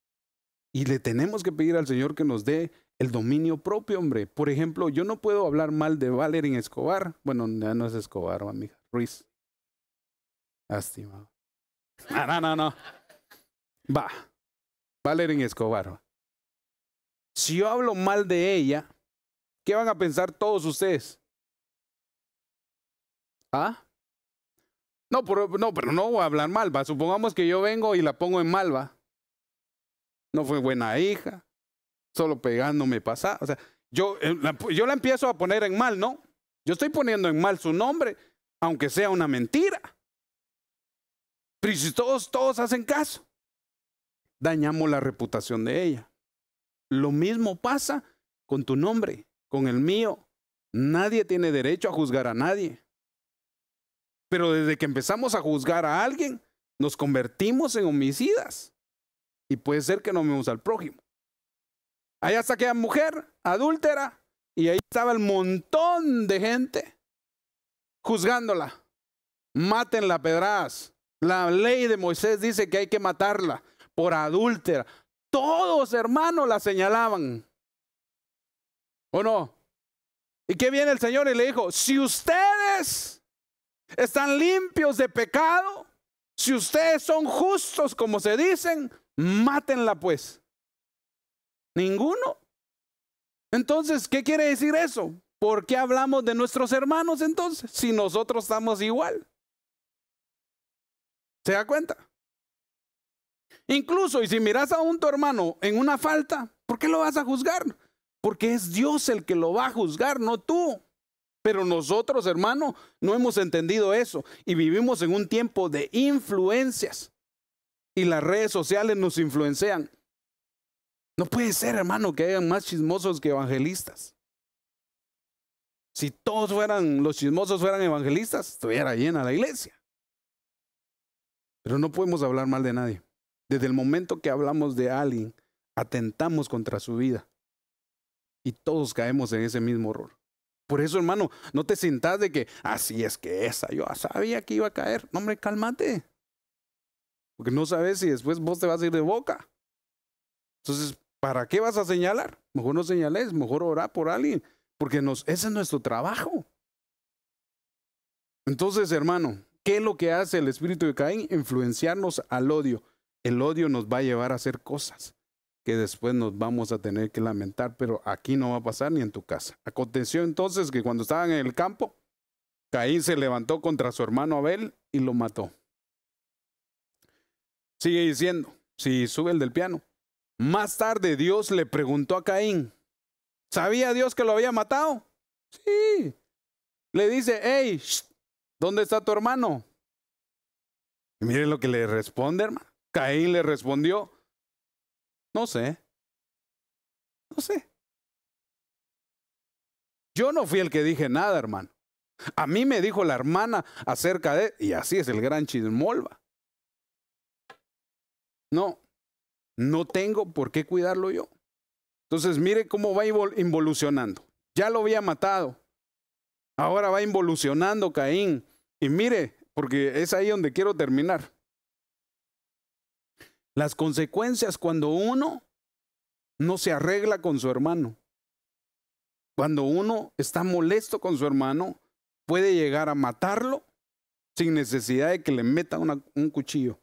Y le tenemos que pedir al Señor que nos dé el dominio propio, hombre. Por ejemplo, yo no puedo hablar mal de Valerín Escobar. Bueno, ya no es Escobar, amiga. Ruiz. Lástima. No. Va. Valerín Escobar. Si yo hablo mal de ella, ¿qué van a pensar todos ustedes? ¿Ah? No, pero no voy a hablar mal, va. Supongamos que yo vengo y la pongo en mal, va. No fue buena hija, solo pegándome pasada. O sea, yo la empiezo a poner en mal, ¿no? Yo estoy poniendo en mal su nombre, aunque sea una mentira. Pero si todos hacen caso, dañamos la reputación de ella. Lo mismo pasa con tu nombre, con el mío. Nadie tiene derecho a juzgar a nadie. Pero desde que empezamos a juzgar a alguien, nos convertimos en homicidas. Y puede ser que no amemos al prójimo. Allá está aquella mujer adúltera y ahí estaba el montón de gente juzgándola. Mátenla a pedradas. La ley de Moisés dice que hay que matarla por adúltera. Todos, hermanos, la señalaban. ¿O no? ¿Y qué viene el Señor y le dijo? Si ustedes están limpios de pecado, si ustedes son justos como se dicen, mátenla pues. Ninguno. Entonces, ¿qué quiere decir eso? ¿Por qué hablamos de nuestros hermanos entonces? Si nosotros estamos igual. ¿Se da cuenta? Incluso, y si miras a tu hermano en una falta, ¿por qué lo vas a juzgar? Porque es Dios el que lo va a juzgar, no tú. Pero nosotros, hermano, no hemos entendido eso y vivimos en un tiempo de influencias y las redes sociales nos influencian. No puede ser, hermano, que hayan más chismosos que evangelistas. Si todos los chismosos fueran evangelistas, estuviera llena la iglesia. Pero no podemos hablar mal de nadie. Desde el momento que hablamos de alguien, atentamos contra su vida y todos caemos en ese mismo error. Por eso, hermano, no te sientas de que, así es que esa, yo sabía que iba a caer. No, hombre, cálmate. Porque no sabes si después vos te vas a ir de boca. Entonces, ¿para qué vas a señalar? Mejor no señales, mejor orar por alguien. Porque ese es nuestro trabajo. Entonces, hermano, ¿qué es lo que hace el espíritu de Caín? Influenciarnos al odio. El odio nos va a llevar a hacer cosas que después nos vamos a tener que lamentar, pero aquí no va a pasar ni en tu casa. Aconteció entonces que cuando estaban en el campo, Caín se levantó contra su hermano Abel y lo mató. Sigue diciendo, si sube el del piano. Más tarde Dios le preguntó a Caín, ¿sabía Dios que lo había matado? Sí. Le dice, hey, ¿dónde está tu hermano? Y miren lo que le responde, hermano. Caín le respondió, no sé. Yo no fui el que dije nada, hermano. A mí me dijo la hermana acerca de, y así es el gran chismolva. No tengo por qué cuidarlo yo. Entonces mire cómo va involucionando. Ya lo había matado. Ahora va involucionando Caín. Y mire, porque es ahí donde quiero terminar. Las consecuencias cuando uno no se arregla con su hermano. Cuando uno está molesto con su hermano, puede llegar a matarlo sin necesidad de que le meta un cuchillo.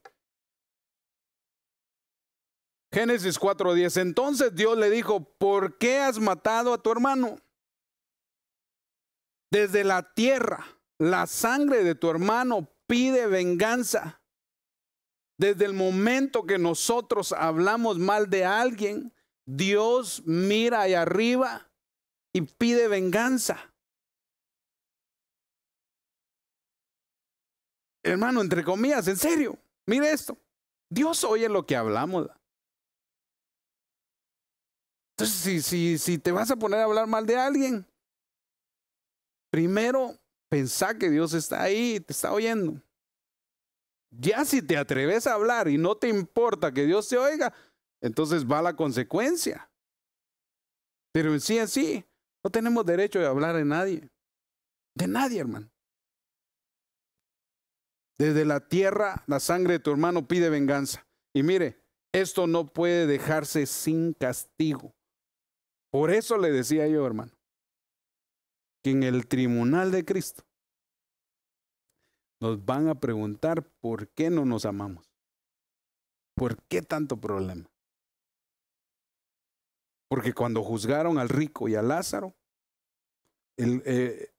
Génesis 4:10. Entonces Dios le dijo, ¿por qué has matado a tu hermano? Desde la tierra la sangre de tu hermano pide venganza. Desde el momento que nosotros hablamos mal de alguien, Dios mira allá arriba y pide venganza. Hermano, entre comillas, en serio, mire esto. Dios oye lo que hablamos. Entonces, si te vas a poner a hablar mal de alguien, primero pensá que Dios está ahí y te está oyendo. Ya si te atreves a hablar y no te importa que Dios te oiga, entonces va la consecuencia. Pero en sí, no tenemos derecho de hablar de nadie. De nadie, hermano. Desde la tierra, la sangre de tu hermano pide venganza. Y mire, esto no puede dejarse sin castigo. Por eso le decía yo, hermano, que en el tribunal de Cristo nos van a preguntar por qué no nos amamos. ¿Por qué tanto problema? Porque cuando juzgaron al rico y a Lázaro,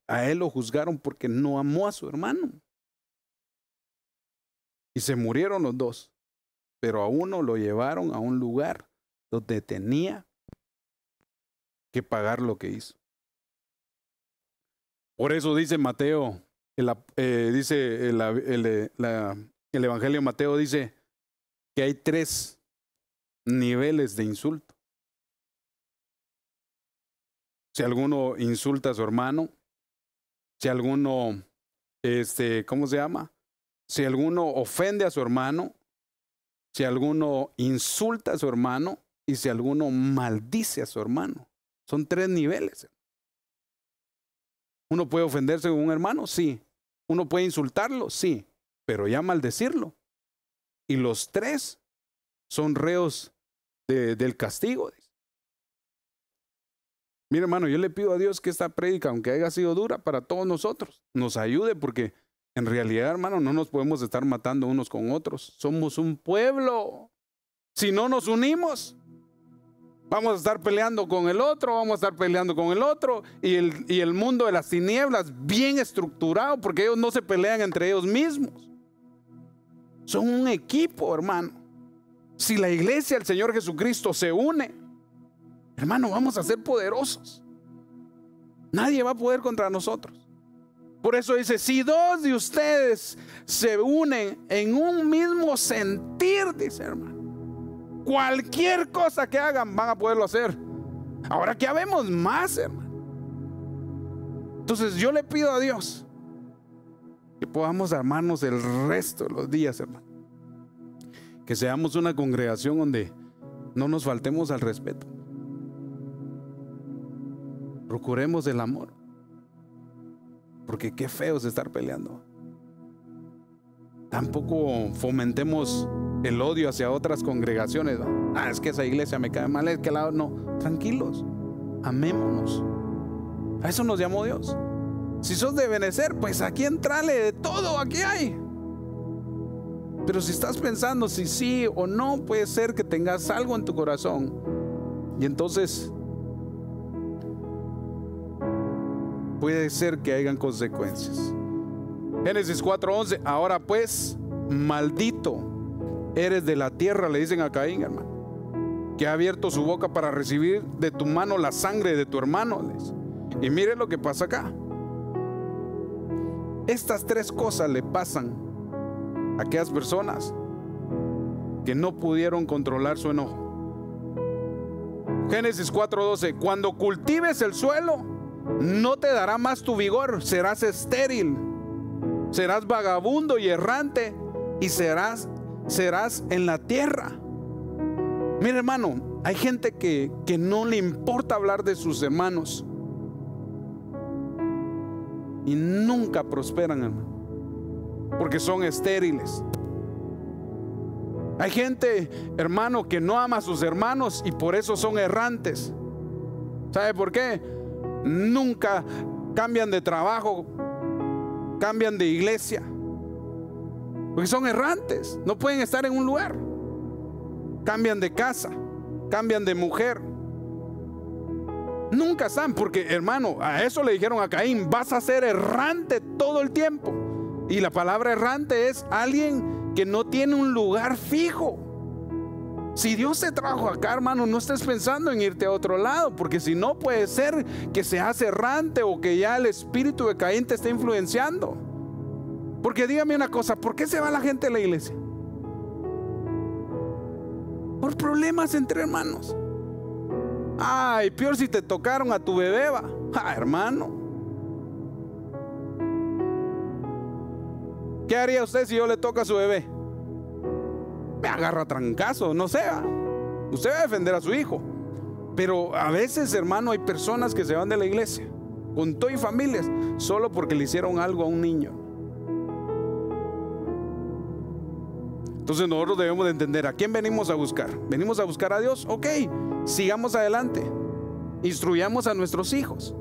a él lo juzgaron porque no amó a su hermano. Y se murieron los dos. Pero a uno lo llevaron a un lugar donde tenía que pagar lo que hizo. Por eso dice Mateo, el Evangelio de Mateo dice que hay 3 niveles de insulto. Si alguno insulta a su hermano, si alguno, ¿cómo se llama? Si alguno ofende a su hermano, si alguno insulta a su hermano y si alguno maldice a su hermano. Son 3 niveles. Uno puede ofenderse con un hermano, sí. Uno puede insultarlo, sí. Pero ya maldecirlo. Y los 3 son reos del castigo. Mire, hermano, yo le pido a Dios que esta prédica, aunque haya sido dura para todos nosotros, nos ayude, porque en realidad, hermano, no nos podemos estar matando unos con otros. Somos un pueblo. Si no nos unimos, vamos a estar peleando con el otro, vamos a estar peleando con el otro. Y el mundo de las tinieblas, bien estructurado, porque ellos no se pelean entre ellos mismos. Son un equipo, hermano. Si la iglesia del Señor Jesucristo se une, hermano, vamos a ser poderosos. Nadie va a poder contra nosotros. Por eso dice, si 2 de ustedes se unen en un mismo sentir, dice, hermano, cualquier cosa que hagan van a poderlo hacer. Ahora que habemos más, hermano. Entonces yo le pido a Dios que podamos armarnos el resto de los días, hermano. Que seamos una congregación donde no nos faltemos al respeto. Procuremos el amor. Porque qué feo es estar peleando. Tampoco fomentemos el odio hacia otras congregaciones, ¿no? Es que esa iglesia me cae mal, es que no, tranquilos, amémonos. A eso nos llamó Dios. Si sos de Benecer, pues aquí entrale de todo, aquí hay. Pero si estás pensando si sí o no, puede ser que tengas algo en tu corazón. Y entonces puede ser que hayan consecuencias. Génesis 4:11. Ahora pues, maldito eres de la tierra, le dicen a Caín, hermano, que ha abierto su boca para recibir de tu mano la sangre de tu hermano. Y mire lo que pasa acá. Estas 3 cosas le pasan a aquellas personas que no pudieron controlar su enojo. Génesis 4:12. Cuando cultives el suelo, no te dará más tu vigor, serás estéril, serás vagabundo y errante, y serás en la tierra. Mira, hermano, hay gente que no le importa hablar de sus hermanos y nunca prosperan, hermano, porque son estériles. Hay gente, hermano, que no ama a sus hermanos y por eso son errantes. ¿Sabe por qué? Nunca cambian de trabajo, cambian de iglesia, porque son errantes, no pueden estar en un lugar. Cambian de casa, cambian de mujer, Nunca están, porque hermano, a eso le dijeron a Caín: vas a ser errante todo el tiempo. Y la palabra errante es alguien que no tiene un lugar fijo. Si Dios te trajo acá, hermano, no estés pensando en irte a otro lado, porque si no, puede ser que seas errante o que ya el espíritu de Caín te esté influenciando. Porque dígame una cosa, ¿por qué se va la gente de la iglesia? Por problemas entre hermanos. Ay, peor si te tocaron a tu bebé, va. Hermano, ¿qué haría usted si yo le toco a su bebé? Me agarra a trancazo, no sé, ¿va? Usted va a defender a su hijo. Pero a veces, hermano, hay personas que se van de la iglesia con todo y familias solo porque le hicieron algo a un niño. Entonces nosotros debemos de entender a quién venimos a buscar. Venimos a buscar a Dios. Ok, sigamos adelante. Instruyamos a nuestros hijos.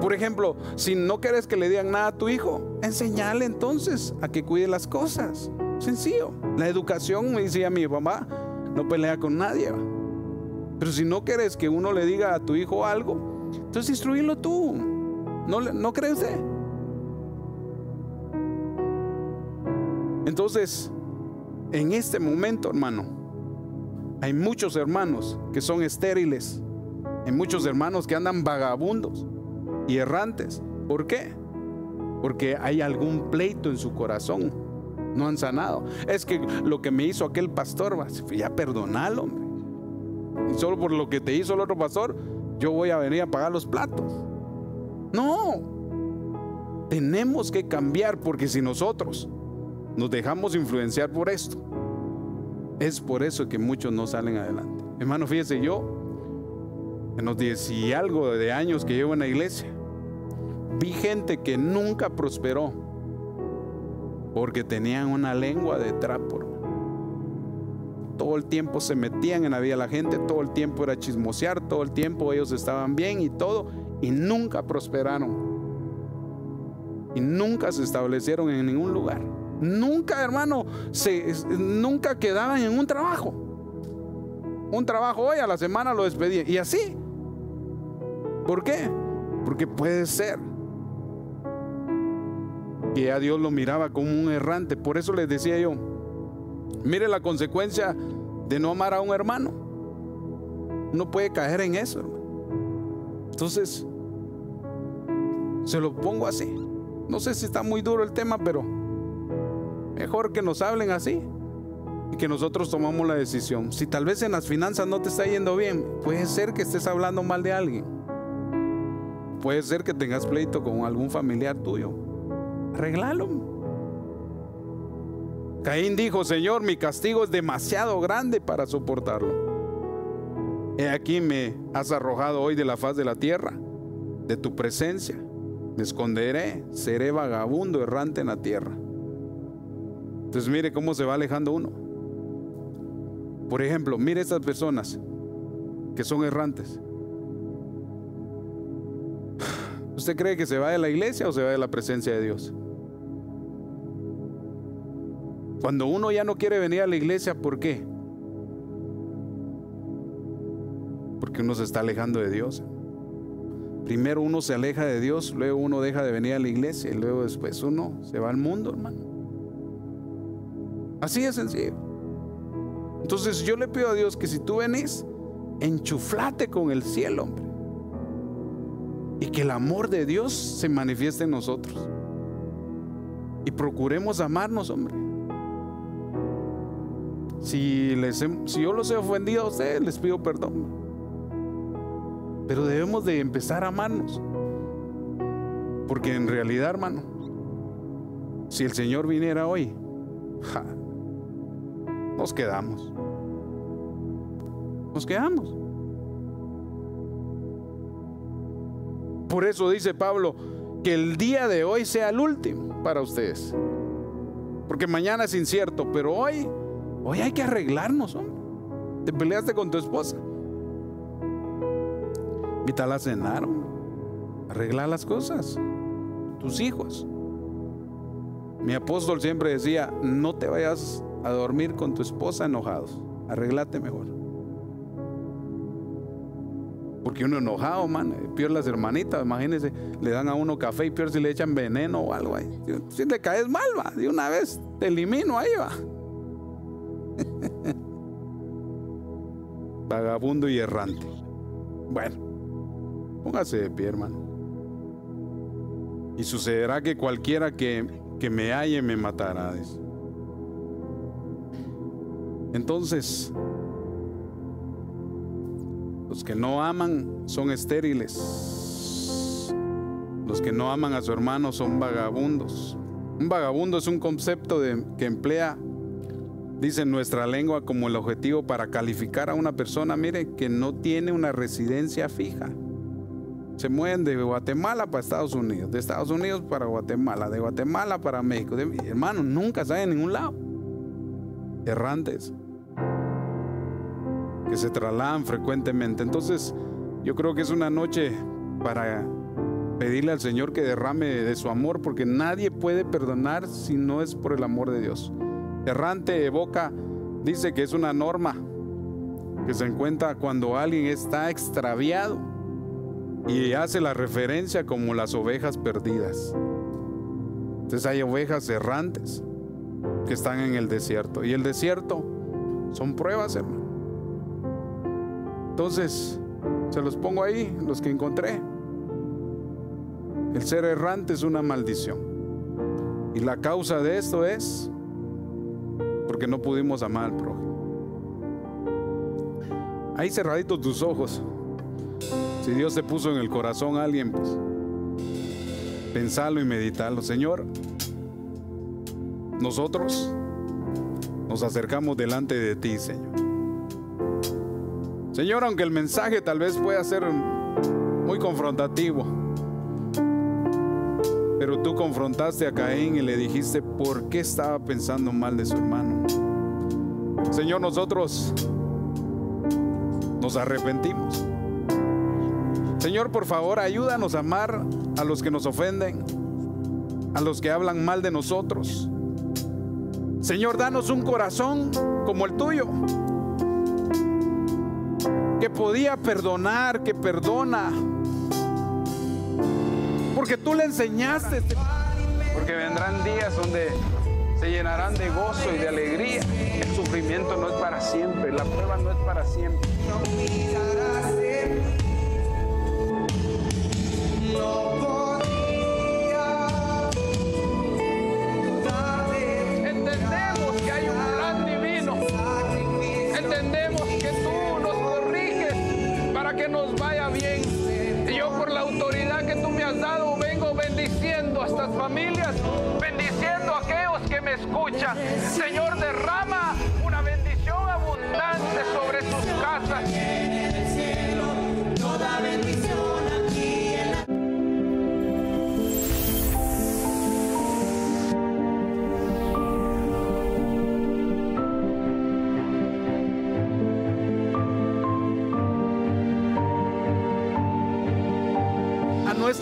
Por ejemplo, si no quieres que le digan nada a tu hijo, enseñale entonces a que cuide las cosas. Sencillo. La educación, me decía mi mamá, no pelea con nadie. Pero si no quieres que uno le diga a tu hijo algo, entonces instruílo tú. ¿No cree usted? Entonces, en este momento, hermano, hay muchos hermanos que son estériles. Hay muchos hermanos que andan vagabundos y errantes. ¿Por qué? Porque hay algún pleito en su corazón. No han sanado. Es que lo que me hizo aquel pastor, ya perdonalo, hombre. Y solo por lo que te hizo el otro pastor, yo voy a venir a pagar los platos. No. Tenemos que cambiar, porque si nosotros nos dejamos influenciar por esto, es por eso que muchos no salen adelante. Hermano, fíjese, yo en los 10 y algo de años que llevo en la iglesia, vi gente que nunca prosperó porque tenían una lengua de trapo. Todo el tiempo se metían en la vida de la gente, todo el tiempo era chismosear, todo el tiempo ellos estaban bien y todo, y nunca prosperaron y nunca se establecieron en ningún lugar. Nunca, hermano, nunca quedaban en un trabajo. Un trabajo hoy, a la semana lo despedían. Y así. ¿Por qué? Porque puede ser que a Dios lo miraba como un errante. Por eso les decía yo, mire la consecuencia de no amar a un hermano. Uno puede caer en eso, hermano. Entonces, se lo pongo así. No sé si está muy duro el tema, pero mejor que nos hablen así y que nosotros tomamos la decisión. Si tal vez en las finanzas no te está yendo bien, puede ser que estés hablando mal de alguien. Puede ser que tengas pleito con algún familiar tuyo. Arréglalo. Caín dijo: Señor, mi castigo es demasiado grande para soportarlo. He aquí, me has arrojado hoy de la faz de la tierra, de tu presencia me esconderé, seré vagabundo errante en la tierra. Entonces mire cómo se va alejando uno. Por ejemplo, mire estas personas que son errantes. ¿Usted cree que se va de la iglesia o se va de la presencia de Dios? Cuando uno ya no quiere venir a la iglesia, ¿por qué? Porque uno se está alejando de Dios. Primero uno se aleja de Dios, luego uno deja de venir a la iglesia y luego después uno se va al mundo, hermano. Así de sencillo. Entonces yo le pido a Dios que si tú venís, enchuflate con el cielo, hombre, y que el amor de Dios se manifieste en nosotros y procuremos amarnos, hombre. Si yo los he ofendido a ustedes, les pido perdón, pero debemos de empezar a amarnos, porque en realidad, hermano, si el Señor viniera hoy, nos quedamos. Por eso dice Pablo que el día de hoy sea el último para ustedes, porque mañana es incierto, pero hoy hay que arreglarnos, hombre. Te peleaste con tu esposa, invítala a cenar, hombre. Arregla las cosas. Tus hijos. Mi apóstol siempre decía: no te vayas a dormir con tu esposa enojados, arréglate mejor, Porque uno enojado, man, peor las hermanitas, imagínense, le dan a uno café y peor si le echan veneno o algo ahí. Si le caes mal, va, de una vez te elimino ahí, va. Vagabundo y errante. Bueno, póngase de pie, hermano. Y sucederá que cualquiera que me halle me matará. Entonces, los que no aman son estériles. Los que no aman a su hermano son vagabundos. Un vagabundo es un concepto que emplea, dice en nuestra lengua, como el objetivo para calificar a una persona, mire, que no tiene una residencia fija. Se mueven de Guatemala para Estados Unidos, de Estados Unidos para Guatemala, de Guatemala para México. Hermano, nunca salen a ningún lado. Errantes que se trasladan frecuentemente. Entonces, yo creo que es una noche para pedirle al Señor que derrame de su amor, porque nadie puede perdonar si no es por el amor de Dios. Errante evoca, dice que es una norma que se encuentra cuando alguien está extraviado, y hace la referencia como las ovejas perdidas. Entonces hay ovejas errantes que están en el desierto, y el desierto son pruebas, hermano. Entonces se los pongo ahí, los que encontré. El ser errante es una maldición, y la causa de esto es porque no pudimos amar al prójimo. Ahí cerraditos tus ojos. Si Dios te puso en el corazón a alguien, pues pensalo y meditalo. Señor, nosotros nos acercamos delante de ti, Señor. Señor, aunque el mensaje tal vez pueda ser muy confrontativo, pero tú confrontaste a Caín y le dijiste por qué estaba pensando mal de su hermano. Señor, nosotros nos arrepentimos. Señor, por favor, ayúdanos a amar a los que nos ofenden, a los que hablan mal de nosotros. Señor, danos un corazón como el tuyo, que podía perdonar, que perdona, porque tú le enseñaste. Porque vendrán días donde se llenarán de gozo y de alegría. El sufrimiento no es para siempre, la prueba no es para siempre. Entendemos que hay un plan divino. Entendemos que tú nos corriges para que nos vaya bien. Y yo, por la autoridad que tú me has dado, vengo bendiciendo a estas familias, bendiciendo a aquellos que me escuchan.